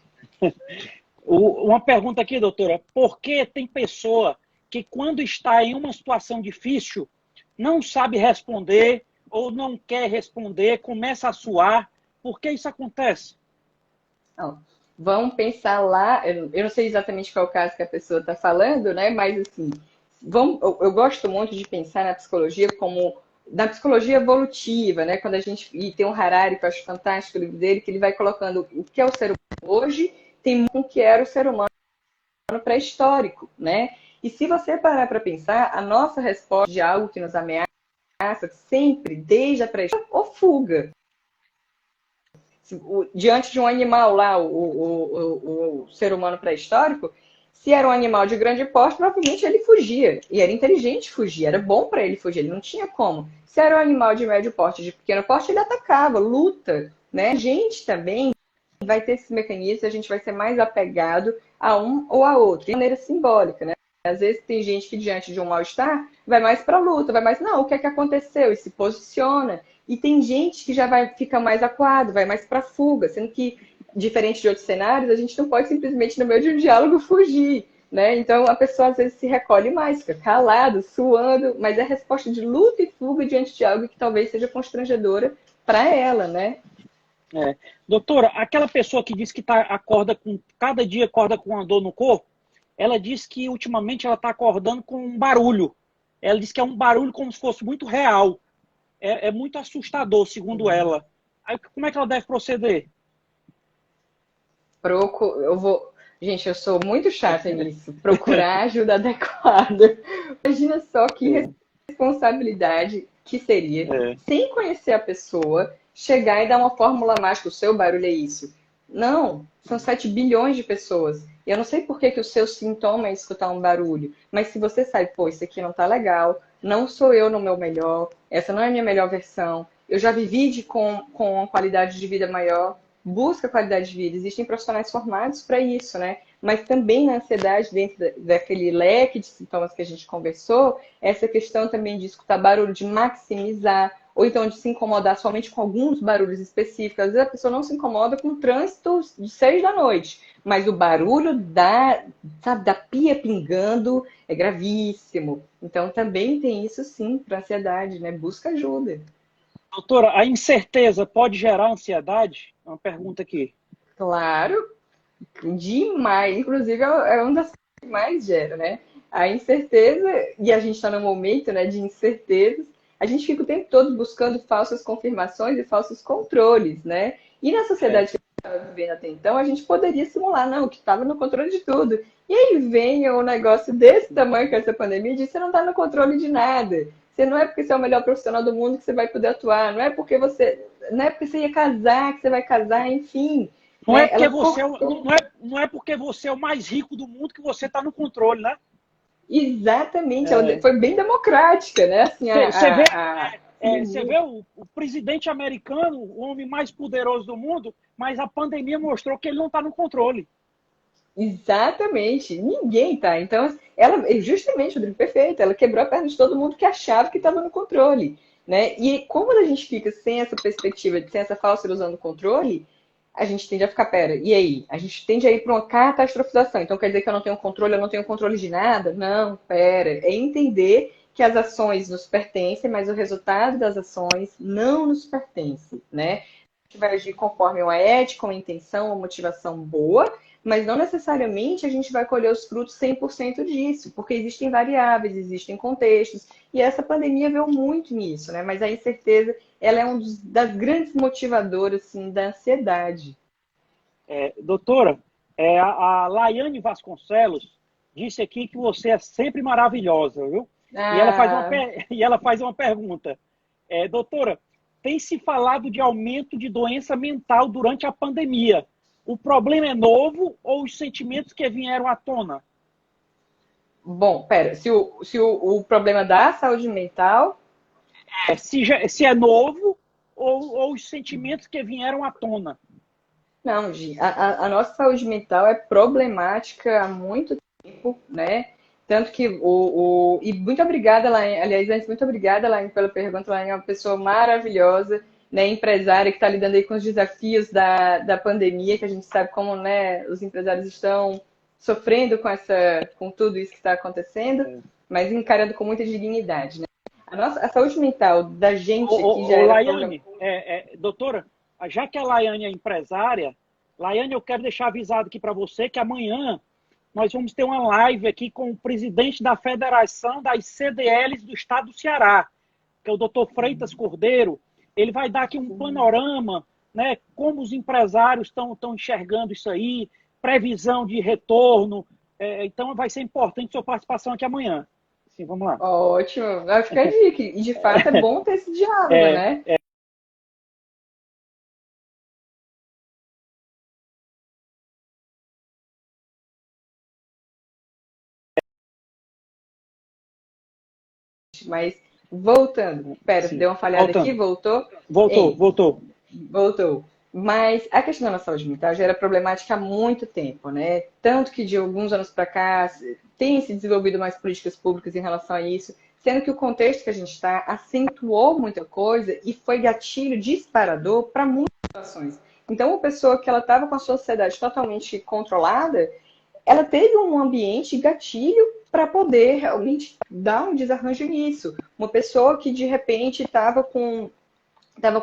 Uma pergunta aqui, doutora. Por que tem pessoa que, quando está em uma situação difícil, não sabe responder ou não quer responder, começa a suar? Por que isso acontece? Não. Vamos pensar lá, eu não sei exatamente qual é o caso que a pessoa está falando, né? Mas assim, eu gosto muito de pensar na psicologia como na psicologia evolutiva, né? Quando a gente e tem um Harari que eu acho fantástico o livro dele, que ele vai colocando o que é o ser humano hoje, tem o que era o ser humano pré-histórico, né? E se você parar para pensar, a nossa resposta de algo que nos ameaça sempre, desde a pré-história, ou fuga. Diante de um animal lá, o ser humano pré-histórico, se era um animal de grande porte, provavelmente ele fugia. E era inteligente fugir, era bom para ele fugir, ele não tinha como. Se era um animal de médio porte, de pequeno porte, ele atacava, luta, né? A gente também vai ter esse mecanismo, a gente vai ser mais apegado a um ou a outro, de maneira simbólica, né? Às vezes tem gente que, diante de um mal-estar, vai mais para a luta, vai mais, não, o que é que aconteceu? E se posiciona. E tem gente que já vai ficar mais acuado, vai mais para a fuga, sendo que, diferente de outros cenários, a gente não pode simplesmente, no meio de um diálogo, fugir. Né? Então, a pessoa às vezes se recolhe mais, fica calado, suando, mas é resposta de luta e fuga diante de algo que talvez seja constrangedora para ela, né? Doutora, aquela pessoa que diz que cada dia acorda com uma dor no corpo, ela diz que ultimamente ela está acordando com um barulho. Ela diz que é um barulho como se fosse muito real. É muito assustador, segundo ela. Aí, como é que ela deve proceder? Eu vou. Gente, eu sou muito chata nisso. Procurar ajuda adequada. Imagina só que responsabilidade que seria, sem conhecer a pessoa, chegar e dar uma fórmula mágica. O seu barulho é isso. Não, são 7 bilhões de pessoas. E eu não sei por que, que o seu sintoma é escutar um barulho. Mas se você sabe, pô, isso aqui não tá legal, não sou eu no meu melhor, essa não é a minha melhor versão, eu já vivi com uma qualidade de vida maior, busca qualidade de vida. Existem profissionais formados para isso, né? Mas também na ansiedade, dentro daquele leque de sintomas que a gente conversou, essa questão também de escutar barulho, de maximizar, ou então de se incomodar somente com alguns barulhos específicos. Às vezes a pessoa não se incomoda com o trânsito de 6 da noite, mas o barulho da pia pingando é gravíssimo. Então também tem isso sim para ansiedade, né? Busca ajuda. Doutora, a incerteza pode gerar ansiedade? É uma pergunta aqui. Claro, demais. Inclusive, é uma das coisas que mais gera, né? A incerteza, e a gente está num momento, né, de incertezas, a gente fica o tempo todo buscando falsas confirmações e falsos controles, né? E na sociedade que a gente estava vivendo até então, a gente poderia simular, não, que estava no controle de tudo. E aí vem um negócio desse tamanho com essa pandemia e diz, você não está no controle de nada. Você não é porque você é o melhor profissional do mundo que você vai poder atuar, não é porque você ia casar que você vai casar, enfim. Não é Né? porque você não é porque você é o mais rico do mundo que você está no controle, né? Exatamente, ela foi bem democrática, né? Assim, você vê o presidente americano, o homem mais poderoso do mundo, mas a pandemia mostrou que ele não está no controle. Exatamente, ninguém tá. Então, ela, justamente, Rodrigo, perfeito, ela quebrou a perna de todo mundo que achava que estava no controle, né? E como a gente fica sem essa perspectiva, sem essa falsa ilusão do controle, a gente tende a ficar, pera, e aí? A gente tende a ir para uma catastrofização. Então quer dizer que eu não tenho controle de nada? Não, pera. É entender que as ações nos pertencem, mas o resultado das ações não nos pertence, né? A gente vai agir conforme uma ética, uma intenção, uma motivação boa, mas não necessariamente a gente vai colher os frutos 100% disso, porque existem variáveis, existem contextos, e essa pandemia veio muito nisso, né? Mas a incerteza, ela é uma das grandes motivadoras, assim, da ansiedade. Doutora, a Laiane Vasconcelos disse aqui que você é sempre maravilhosa, viu? Ah, E ela faz uma pergunta. Doutora, tem se falado de aumento de doença mental durante a pandemia. O problema é novo ou os sentimentos que vieram à tona? bom, pera, se o problema da saúde mental. Se é novo ou os sentimentos que vieram à tona? Não, Gi, a nossa saúde mental é problemática há muito tempo, né? Tanto que E muito obrigada, Laine. Aliás, antes, muito obrigada, Laine, pela pergunta. Laine é uma pessoa maravilhosa, né? Empresária que está lidando aí com os desafios da pandemia, que a gente sabe como, né, os empresários estão sofrendo com tudo isso que está acontecendo, mas encarando com muita dignidade, né? A saúde mental da gente aqui já era Laiane, doutora, já que a Laiane é empresária, Laiane, eu quero deixar avisado aqui para você que amanhã nós vamos ter uma live aqui com o presidente da Federação das CDLs do Estado do Ceará, que é o doutor Freitas Cordeiro. Ele vai dar aqui um panorama, né, como os empresários estão enxergando isso aí, previsão de retorno. Então vai ser importante a sua participação aqui amanhã. Sim, vamos lá. Ótimo, vai ficar a dica. E de fato é bom ter esse diálogo, né? importante. Mas voltando, pera, Sim. deu uma falhada Voltando. aqui, voltou? Voltou, Ei, voltou. voltou. Mas a questão da saúde mental já era problemática há muito tempo, né? Tanto que de alguns anos para cá tem se desenvolvido mais políticas públicas em relação a isso, sendo que o contexto que a gente está acentuou muita coisa e foi gatilho disparador para muitas situações. Então, uma pessoa que ela estava com a sua sociedade totalmente controlada, ela teve um ambiente gatilho para poder realmente dar um desarranjo nisso. Uma pessoa que de repente estava com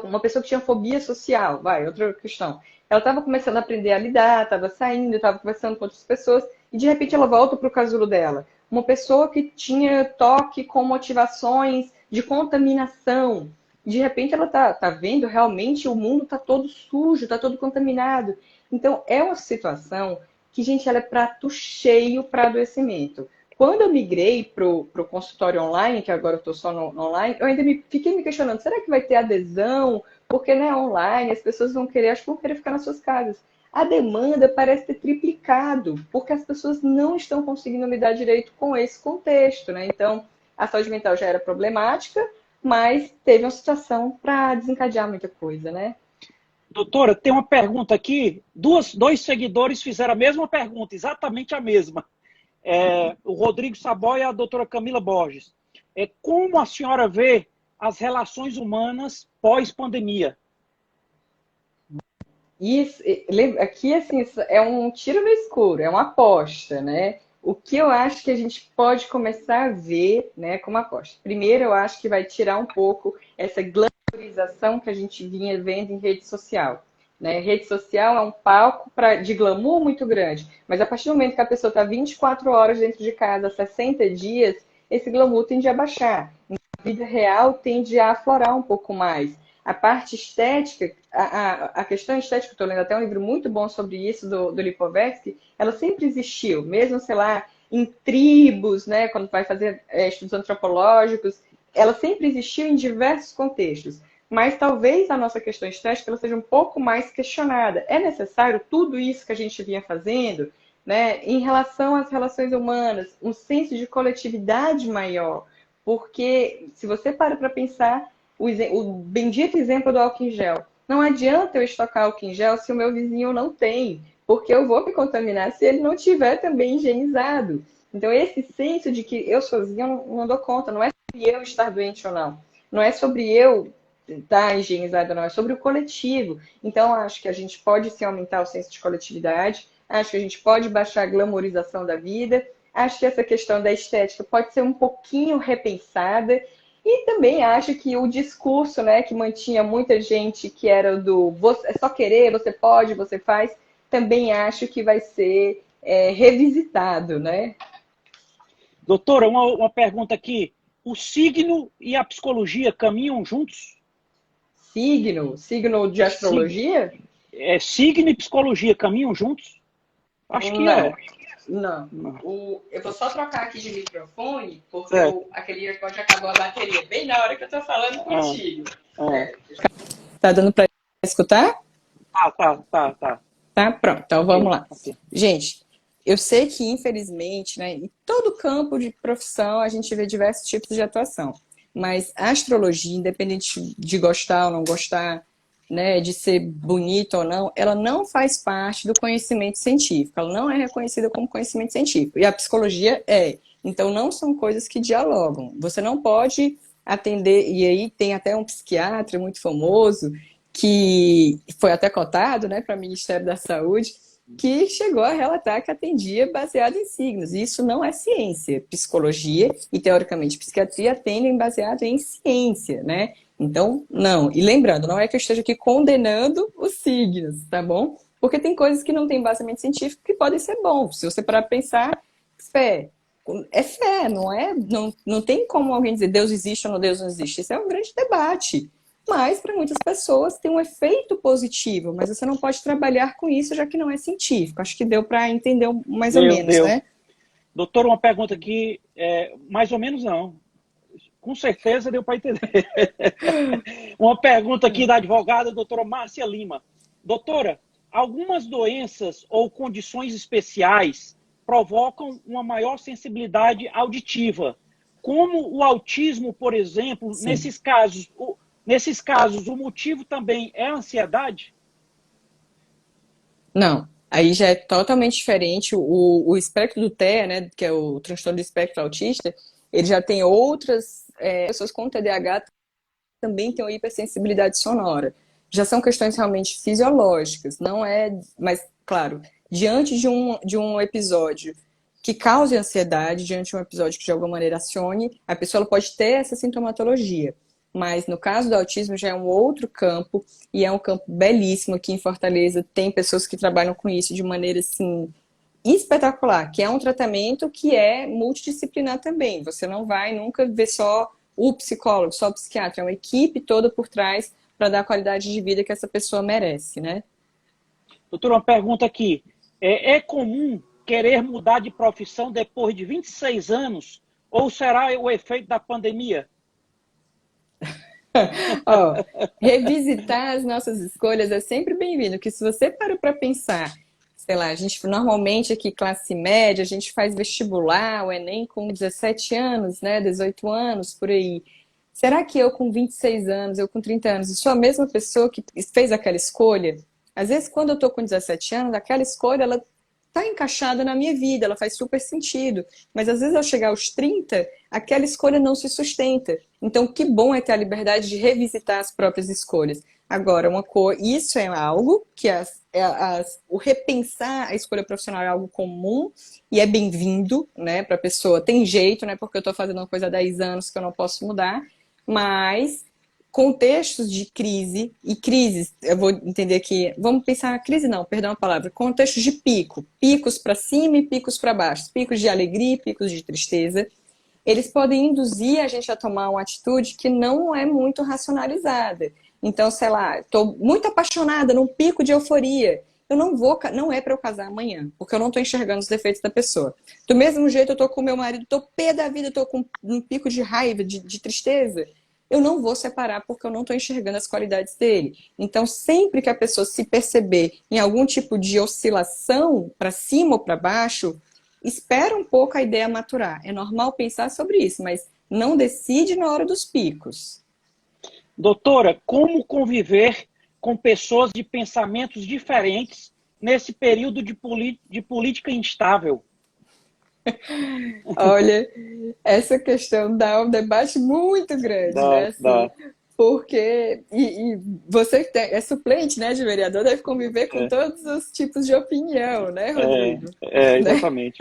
uma pessoa que tinha fobia social, vai, outra questão. Ela estava começando a aprender a lidar, estava saindo, estava conversando com outras pessoas, e de repente ela volta para o casulo dela. Uma pessoa que tinha toque com motivações de contaminação. De repente ela tá vendo realmente o mundo está todo sujo, está todo contaminado. Então é uma situação que, gente, ela é prato cheio para adoecimento. Quando eu migrei para o consultório online, que agora eu estou só no online, eu ainda fiquei me questionando, será que vai ter adesão? Porque né, online, as pessoas vão querer, acho que vão querer ficar nas suas casas. A demanda parece ter triplicado, porque as pessoas não estão conseguindo lidar direito com esse contexto, né? Então, a saúde mental já era problemática, mas teve uma situação para desencadear muita coisa, né? Doutora, tem uma pergunta aqui. Dois seguidores fizeram a mesma pergunta, exatamente a mesma. O Rodrigo Saboia e a doutora Camila Borges. Como a senhora vê as relações humanas pós-pandemia? Isso, aqui, assim, isso é um tiro no escuro, é uma aposta, né? O que eu acho que a gente pode começar a ver, né, como aposta? Primeiro, eu acho que vai tirar um pouco essa glamorização que a gente vinha vendo em rede social. Né? Rede social é um palco de glamour muito grande, mas a partir do momento que a pessoa está 24 horas dentro de casa, 60 dias, esse glamour tende a baixar. Então, a vida real tende a aflorar um pouco mais. A parte estética, a questão estética, estou lendo até um livro muito bom sobre isso, do Lipovetsky, ela sempre existiu, mesmo, sei lá, em tribos, né, quando vai fazer estudos antropológicos, ela sempre existiu em diversos contextos. Mas talvez a nossa questão estética ela seja um pouco mais questionada. É necessário tudo isso que a gente vinha fazendo, né, em relação às relações humanas, um senso de coletividade maior? Porque se você para pensar, o bendito exemplo do álcool em gel. Não adianta eu estocar álcool em gel se o meu vizinho não tem, porque eu vou me contaminar se ele não tiver também higienizado. Então, esse senso de que eu sozinho não dou conta, não é sobre eu estar doente ou não. Não é sobre eu estar higienizado, não. É sobre o coletivo. Então, acho que a gente pode sim aumentar o senso de coletividade, acho que a gente pode baixar a glamorização da vida, acho que essa questão da estética pode ser um pouquinho repensada. E também acho que o discurso, né, que mantinha muita gente que era do é só querer, você pode, você faz, também acho que vai ser revisitado, né? Doutora, uma pergunta aqui. O signo e a psicologia caminham juntos? Signo de astrologia? Signo e psicologia caminham juntos? Acho que Não, é. não. Eu vou só trocar aqui de microfone, porque Certo. aquele earpod acabou a bateria, bem na hora que eu tô falando contigo. Ah. Tá dando para escutar? Tá. Tá, pronto. Então vamos lá. Ok. Gente, eu sei que, infelizmente, né, em todo campo de profissão a gente vê diversos tipos de atuação. Mas a astrologia, independente de gostar ou não gostar, né, de ser bonita ou não, ela não faz parte do conhecimento científico. Ela não é reconhecida como conhecimento científico. E a psicologia é. Então, não são coisas que dialogam. Você não pode atender... E aí tem até um psiquiatra muito famoso que foi até cotado, né, para o Ministério da Saúde, que chegou a relatar que atendia baseado em signos. E isso não é ciência. Psicologia e, teoricamente, psiquiatria atendem baseado em ciência, né? Então, não. E lembrando, não é que eu esteja aqui condenando os signos, tá bom? Porque tem coisas que não têm embasamento científico que podem ser bons. Se você parar para pensar, fé. É fé, não é? Não tem como alguém dizer Deus existe ou não Deus não existe. Isso é um grande debate. Mas, para muitas pessoas, tem um efeito positivo, mas você não pode trabalhar com isso, já que não é científico. Acho que deu para entender mais ou menos, Deu. né? Doutor, uma pergunta aqui, mais ou menos não. Com certeza deu para entender. Uma pergunta aqui da advogada, doutora Márcia Lima. Doutora, algumas doenças ou condições especiais provocam uma maior sensibilidade auditiva, como o autismo, por exemplo, Sim. nesses casos, o motivo também é a ansiedade? Não, aí já é totalmente diferente. O espectro do TEA, né, que é o transtorno do espectro autista, ele já tem outras pessoas com TDAH também têm uma hipersensibilidade sonora. Já são questões realmente fisiológicas, não é, mas claro, diante de um episódio que cause ansiedade, diante de um episódio que de alguma maneira acione, a pessoa ela pode ter essa sintomatologia. Mas no caso do autismo já é um outro campo e é um campo belíssimo aqui em Fortaleza. Tem pessoas que trabalham com isso de maneira assim espetacular, que é um tratamento que é multidisciplinar também. Você não vai nunca ver só o psicólogo, só o psiquiatra, é uma equipe toda por trás para dar a qualidade de vida que essa pessoa merece, né? Doutor, uma pergunta aqui. É comum querer mudar de profissão depois de 26 anos? Ou será o efeito da pandemia? Ó, revisitar as nossas escolhas é sempre bem-vindo, que se você para para pensar, sei lá, a gente normalmente aqui, classe média, a gente faz vestibular, o Enem com 17 anos, né, 18 anos, por aí. Será que eu com 26 anos, eu com 30 anos, eu sou a mesma pessoa que fez aquela escolha? Às vezes, quando eu tô com 17 anos, aquela escolha, ela tá encaixada na minha vida, ela faz super sentido. Mas às vezes, ao chegar aos 30, aquela escolha não se sustenta. Então, que bom é ter a liberdade de revisitar as próprias escolhas. Agora, isso é algo que o repensar a escolha profissional é algo comum e é bem-vindo, né, para a pessoa. Tem jeito, né, porque eu estou fazendo uma coisa há 10 anos que eu não posso mudar, mas contextos de crise, e crises, eu vou entender aqui, vamos pensar, crise não, perdão a palavra, contextos de pico, picos para cima e picos para baixo, picos de alegria e picos de tristeza, eles podem induzir a gente a tomar uma atitude que não é muito racionalizada. Então, sei lá, estou muito apaixonada, num pico de euforia. Eu não vou, não é para eu casar amanhã, porque eu não estou enxergando os defeitos da pessoa. Do mesmo jeito, eu estou com meu marido, estou pé da vida, estou com um pico de raiva, de tristeza. Eu não vou separar porque eu não estou enxergando as qualidades dele. Então, sempre que a pessoa se perceber em algum tipo de oscilação para cima ou para baixo, espera um pouco a ideia maturar. É normal pensar sobre isso, mas não decide na hora dos picos. Doutora, como conviver com pessoas de pensamentos diferentes nesse período de política instável? Olha, essa questão dá um debate muito grande, né? Dá, Assim, dá. porque e você que é suplente, né, de vereador, deve conviver com É, todos os tipos de opinião, né, Rodrigo? Né? exatamente.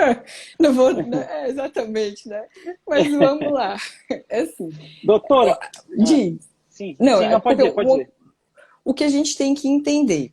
Não vou, né? Exatamente, né? Mas vamos lá. É assim, Doutora, diz. sim, Não, sim, é não, pode porque dizer, pode dizer. o que a gente tem que entender,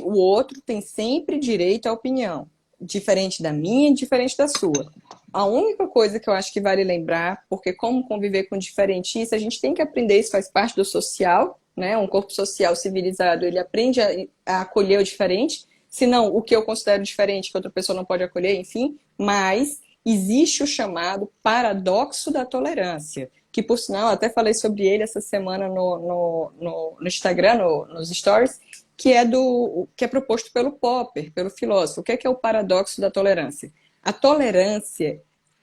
o outro tem sempre direito à opinião, diferente da minha e diferente da sua. A única coisa que eu acho que vale lembrar, porque como conviver com diferentista, a gente tem que aprender, isso faz parte do social, né? Um corpo social civilizado, ele aprende a acolher o diferente, senão o que eu considero diferente, que outra pessoa não pode acolher, enfim, mas existe o chamado paradoxo da tolerância, que por sinal, até falei sobre ele essa semana no Instagram, nos stories, que é proposto pelo Popper, pelo filósofo. O que é o paradoxo da tolerância? A tolerância,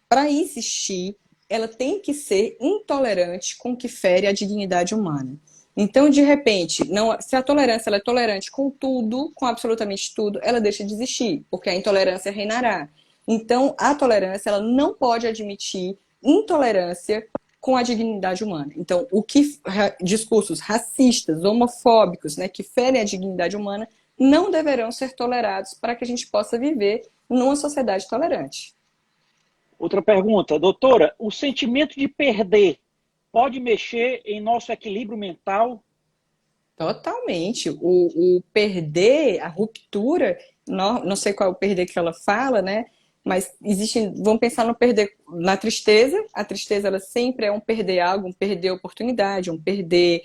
para existir, ela tem que ser intolerante com o que fere a dignidade humana. Então, de repente, não, se a tolerância ela é tolerante com tudo, com absolutamente tudo, ela deixa de existir, porque a intolerância reinará. Então, a tolerância ela não pode admitir intolerância com a dignidade humana. Então, discursos racistas, homofóbicos, né, que ferem a dignidade humana, não deverão ser tolerados para que a gente possa viver numa sociedade tolerante. Outra pergunta, doutora, o sentimento de perder pode mexer em nosso equilíbrio mental? Totalmente. O perder, a ruptura, não sei qual é o perder que ela fala, né? Mas existe, vamos pensar no perder na tristeza. A tristeza ela sempre é um perder algo, um perder oportunidade, um perder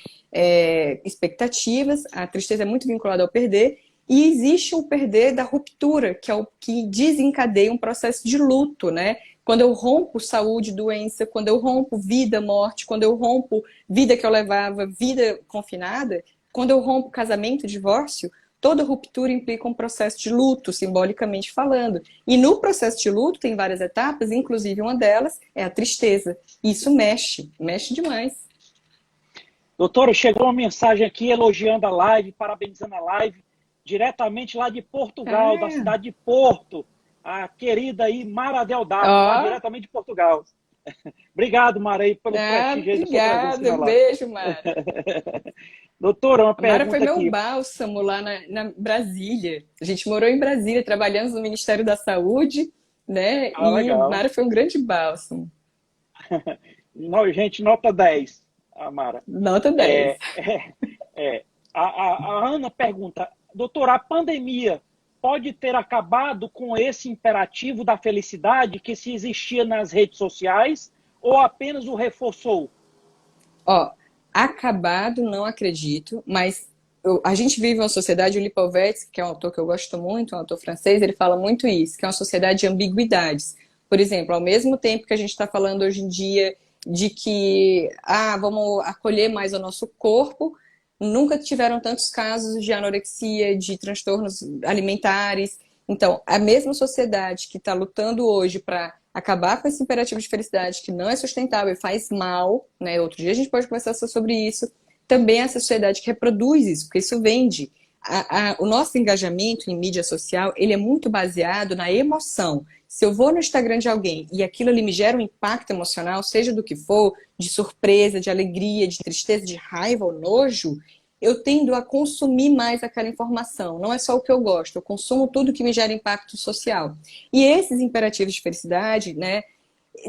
expectativas. A tristeza é muito vinculada ao perder. E existe o perder da ruptura, que é o que desencadeia um processo de luto, né? Quando eu rompo saúde, doença, quando eu rompo vida, morte, quando eu rompo vida que eu levava, vida confinada, quando eu rompo casamento, divórcio, toda ruptura implica um processo de luto, simbolicamente falando. E no processo de luto tem várias etapas, inclusive uma delas é a tristeza. Isso mexe demais. Doutora, chegou uma mensagem aqui elogiando a live, parabenizando a live, diretamente lá de Portugal, da Ah, cidade de Porto, a querida aí Mara Deodato, lá ó, diretamente de Portugal. Obrigado, Mara, aí, pelo prestígio aí da sua presença aqui obrigada, na um live. beijo, Mara. Doutora, uma A Mara foi pergunta meu aqui. bálsamo lá na Brasília. A gente morou em Brasília, trabalhamos no Ministério da Saúde, né? Ah, E legal. Mara foi um grande bálsamo. Gente, nota 10, a Mara. Nota 10. É, é, é. A Ana pergunta, doutora, a pandemia pode ter acabado com esse imperativo da felicidade que se existia nas redes sociais ou apenas o reforçou? Ó, acabado, não acredito, mas a gente vive uma sociedade, o Lipovetsky, que é um autor que eu gosto muito, um autor francês, ele fala muito isso, que é uma sociedade de ambiguidades. Por exemplo, ao mesmo tempo que a gente está falando hoje em dia de que vamos acolher mais o nosso corpo, nunca tiveram tantos casos de anorexia, de transtornos alimentares. Então, a mesma sociedade que está lutando hoje para acabar com esse imperativo de felicidade que não é sustentável e faz mal, né? Outro dia a gente pode conversar sobre isso. Também é a sociedade que reproduz isso, porque isso vende. O nosso engajamento em mídia social, ele é muito baseado na emoção. Se eu vou no Instagram de alguém e aquilo ali me gera um impacto emocional, seja do que for, de surpresa, de alegria, de tristeza, de raiva ou nojo, eu tendo a consumir mais aquela informação. Não é só o que eu gosto, eu consumo tudo que me gera impacto social. E esses imperativos de felicidade, né,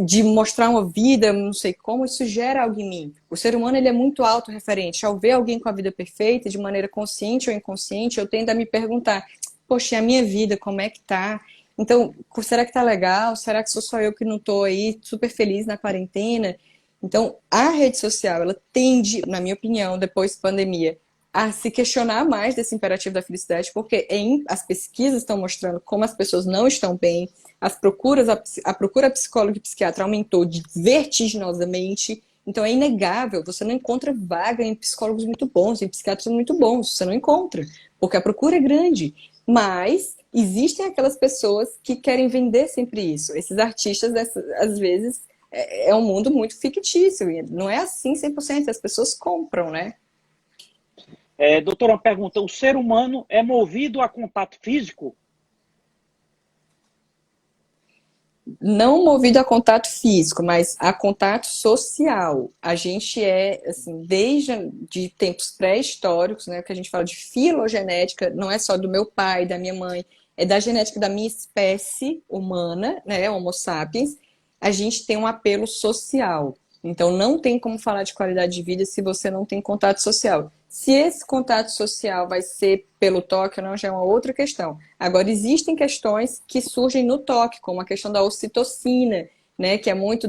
de mostrar uma vida, não sei como, isso gera algo em mim. O ser humano ele é muito autorreferente. Ao ver alguém com a vida perfeita, de maneira consciente ou inconsciente, eu tendo a me perguntar, poxa, e a minha vida, como é que tá? Então, será que tá legal? Será que sou só eu que não tô aí super feliz na quarentena? Então, a rede social, ela tende, na minha opinião, depois da pandemia, a se questionar mais desse imperativo da felicidade, porque as pesquisas estão mostrando como as pessoas não estão bem, a procura psicólogo e psiquiatra aumentou vertiginosamente, então é inegável, você não encontra vaga em psicólogos muito bons, em psiquiatras muito bons, você não encontra, porque a procura é grande, mas existem aquelas pessoas que querem vender sempre isso, esses artistas, às vezes, é um mundo muito fictício, não é assim 100%, as pessoas compram, né? Doutora, uma pergunta, o ser humano é movido a contato físico? Não movido a contato físico, mas a contato social. A gente é, assim, desde de tempos pré-históricos, né, que a gente fala de filogenética, não é só do meu pai, da minha mãe, é da genética da minha espécie humana, né, Homo sapiens, a gente tem um apelo social. Então, não tem como falar de qualidade de vida se você não tem contato social. Se esse contato social vai ser pelo toque ou não, já é uma outra questão. Agora, existem questões que surgem no toque, como a questão da ocitocina, né, que é muito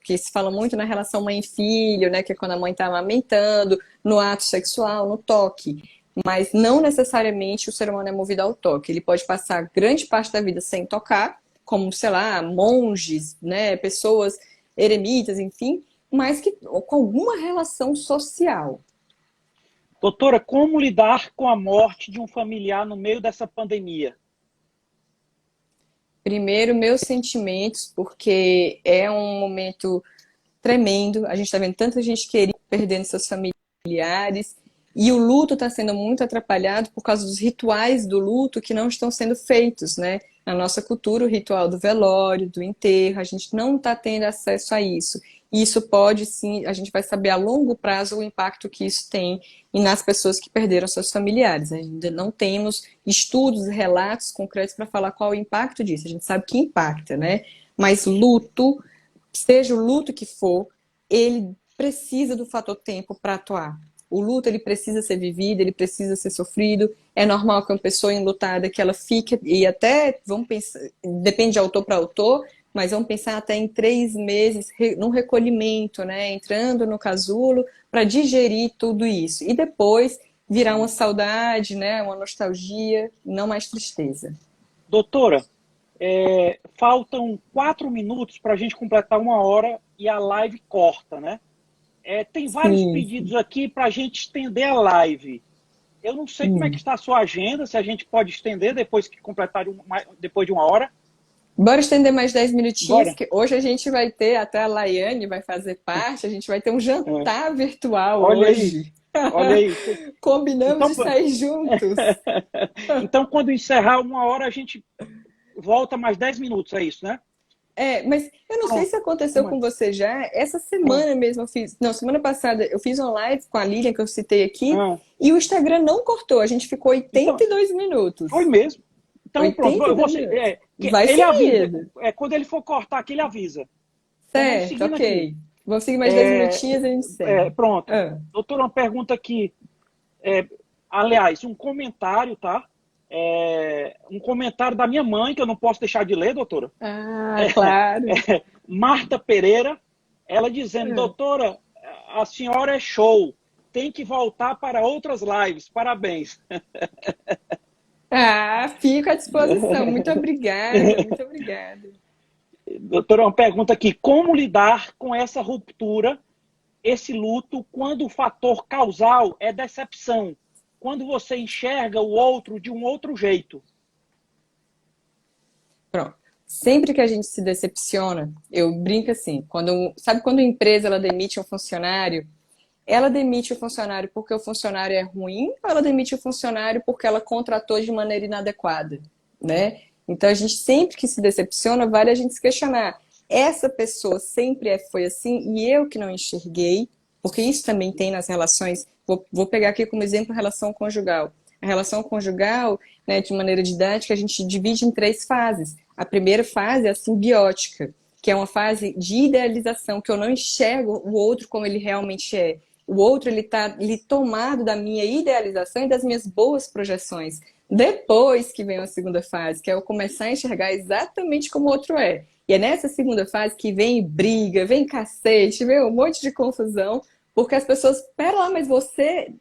que se fala muito na relação mãe-filho, né, que é quando a mãe está amamentando, no ato sexual, no toque. Mas não necessariamente o ser humano é movido ao toque. Ele pode passar grande parte da vida sem tocar, como, sei lá, monges, né, pessoas eremitas, enfim, mas que com alguma relação social. Doutora, como lidar com a morte de um familiar no meio dessa pandemia? Primeiro, meus sentimentos, porque é um momento tremendo. A gente está vendo tanta gente querida perdendo seus familiares. E o luto está sendo muito atrapalhado por causa dos rituais do luto que não estão sendo feitos, né? Na nossa cultura, o ritual do velório, do enterro, a gente não está tendo acesso a isso. E isso pode, sim, a gente vai saber a longo prazo o impacto que isso tem nas pessoas que perderam seus familiares. Ainda não temos estudos, relatos concretos para falar qual é o impacto disso. A gente sabe que impacta, né? Mas luto, seja o luto que for, ele precisa do fator tempo para atuar. O luto ele precisa ser vivido, ele precisa ser sofrido. É normal que uma pessoa enlutada que ela fique, e até, vamos pensar, depende de autor para autor, mas vamos pensar até em 3 meses num recolhimento, né? Entrando no casulo para digerir tudo isso. E depois virar uma saudade, né? Uma nostalgia, não mais tristeza. Doutora, faltam 4 minutos para a gente completar 1 hora e a live corta, né? Tem vários Sim, pedidos aqui para a gente estender a live. Eu não sei como é que está a sua agenda, se a gente pode estender depois que completar depois de 1 hora. Bora estender mais 10 minutinhos, Bora. que hoje a gente vai ter, até a Laiane vai fazer parte, a gente vai ter um É. jantar virtual Olha aí, hoje. olha aí. Combinamos Então, de sair juntos. então, quando encerrar 1 hora, a gente volta mais 10 minutos, é isso, né? Mas eu não sei Pronto. se aconteceu com você já. Essa semana mesmo eu fiz. Não, semana passada eu fiz uma live com a Lilian, que eu citei aqui, Ah, e o Instagram não cortou. A gente ficou então, 82 minutos. foi mesmo. Então, pronto, 82 minutos. Vai ele avisa. seguindo. Quando ele for cortar aqui, ele avisa. Então, vamos Certo, seguindo aqui. ok. Vamos seguir mais 10 minutinhos e a gente segue. Pronto. Ah. Doutora, uma pergunta aqui. Aliás, um comentário, tá? Um comentário da minha mãe, que eu não posso deixar de ler, doutora. Claro. Marta Pereira, ela dizendo, doutora, a senhora é show, tem que voltar para outras lives, parabéns. Fico à disposição. Muito obrigada, muito obrigada. Doutora, uma pergunta aqui, como lidar com essa ruptura, esse luto, quando o fator causal é decepção? Quando você enxerga o outro de um outro jeito? Pronto. Sempre que a gente se decepciona, eu brinco assim, sabe quando a empresa ela demite um funcionário, ela demite o funcionário porque o funcionário é ruim ou ela demite o funcionário porque ela contratou de maneira inadequada, né? Então a gente sempre que se decepciona, vale a gente se questionar. Essa pessoa sempre foi assim e eu que não enxerguei, porque isso também tem nas relações. Vou pegar aqui como exemplo a relação conjugal. A relação conjugal, né, de maneira didática, a gente divide em 3 fases. A primeira fase é a simbiótica, que é uma fase de idealização, que eu não enxergo o outro como ele realmente é. O outro ele está tomado da minha idealização e das minhas boas projeções. Depois que vem a segunda fase, que é eu começar a enxergar exatamente como o outro é. E é nessa segunda fase que vem briga, vem cacete, vem um monte de confusão, porque as pessoas, pera lá, mas você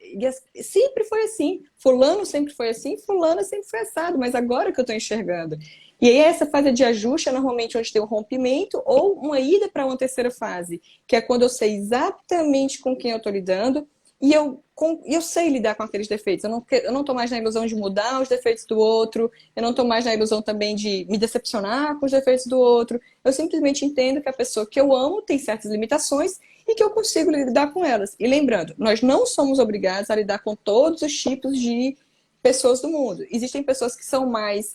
sempre foi assim, fulano sempre foi assim, fulana sempre foi assado, mas agora que eu estou enxergando. E aí essa fase de ajuste é normalmente onde tem um rompimento ou uma ida para uma terceira fase, que é quando eu sei exatamente com quem eu estou lidando e eu sei lidar com aqueles defeitos. Eu não estou mais na ilusão de mudar os defeitos do outro, eu não estou mais na ilusão também de me decepcionar com os defeitos do outro. Eu simplesmente entendo que a pessoa que eu amo tem certas limitações e que eu consigo lidar com elas. E lembrando, nós não somos obrigados a lidar com todos os tipos de pessoas do mundo. Existem pessoas que são mais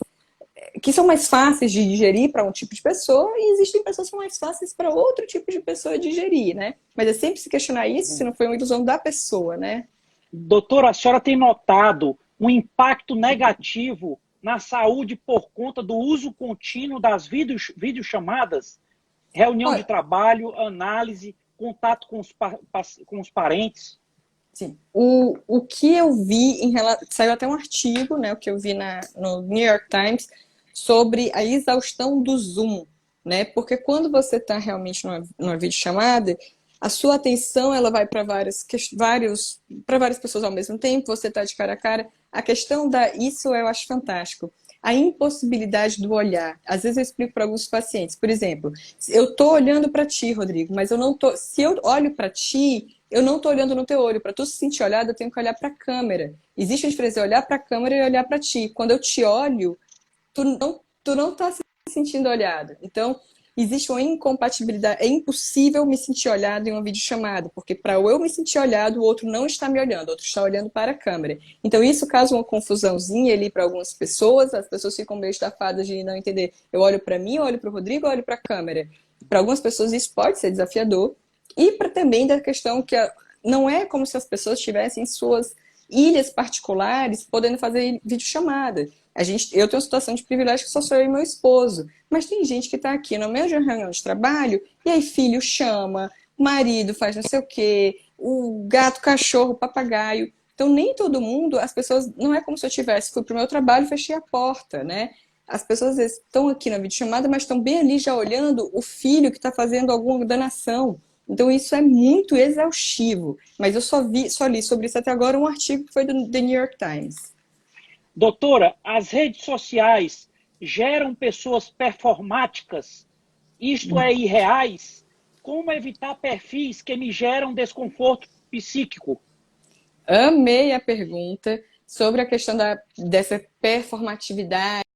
fáceis de digerir para um tipo de pessoa e existem pessoas que são mais fáceis para outro tipo de pessoa digerir, né? Mas é sempre se questionar isso se não foi uma ilusão da pessoa, né? Doutora, a senhora tem notado um impacto negativo na saúde por conta do uso contínuo das videochamadas, reunião de trabalho, análise, contato com os parentes? Sim. O que eu vi em relação. Saiu até um artigo, né? O que eu vi no New York Times sobre a exaustão do Zoom, né? Porque quando você está realmente numa videochamada, a sua atenção ela vai para várias pessoas ao mesmo tempo, você está de cara a cara. A questão isso eu acho fantástico. A impossibilidade do olhar. Às vezes eu explico para alguns pacientes, por exemplo, eu estou olhando para ti, Rodrigo, mas eu não tô. Se eu olho para ti, eu não estou olhando no teu olho. Para tu se sentir olhado, eu tenho que olhar para a câmera. Existe a diferença de olhar para a câmera e olhar para ti. Quando eu te olho, tu não está se sentindo olhado. Então, existe uma incompatibilidade. É impossível me sentir olhado em uma videochamada, porque para eu me sentir olhado, o outro não está me olhando, o outro está olhando para a câmera. Então, isso causa uma confusãozinha ali para algumas pessoas, as pessoas ficam meio estafadas de não entender. Eu olho para mim, eu olho para o Rodrigo, eu olho para a câmera. Para algumas pessoas isso pode ser desafiador, e para também da questão que não é como se as pessoas tivessem suas ilhas particulares podendo fazer videochamada. Eu tenho uma situação de privilégio que só sou eu e meu esposo, mas tem gente que está aqui no meio de uma reunião de trabalho e aí filho chama, marido faz não sei o quê, o gato, cachorro, papagaio. Então nem todo mundo, as pessoas, não é como se eu fui para o meu trabalho e fechei a porta, né? As pessoas às vezes estão aqui na videochamada, mas estão bem ali já olhando o filho que está fazendo alguma danação. Então isso é muito exaustivo. Mas eu só li sobre isso até agora um artigo que foi do The New York Times. Doutora, as redes sociais geram pessoas performáticas, isto é, irreais? Como evitar perfis que me geram desconforto psíquico? Amei a pergunta. sobre a questão dessa performatividade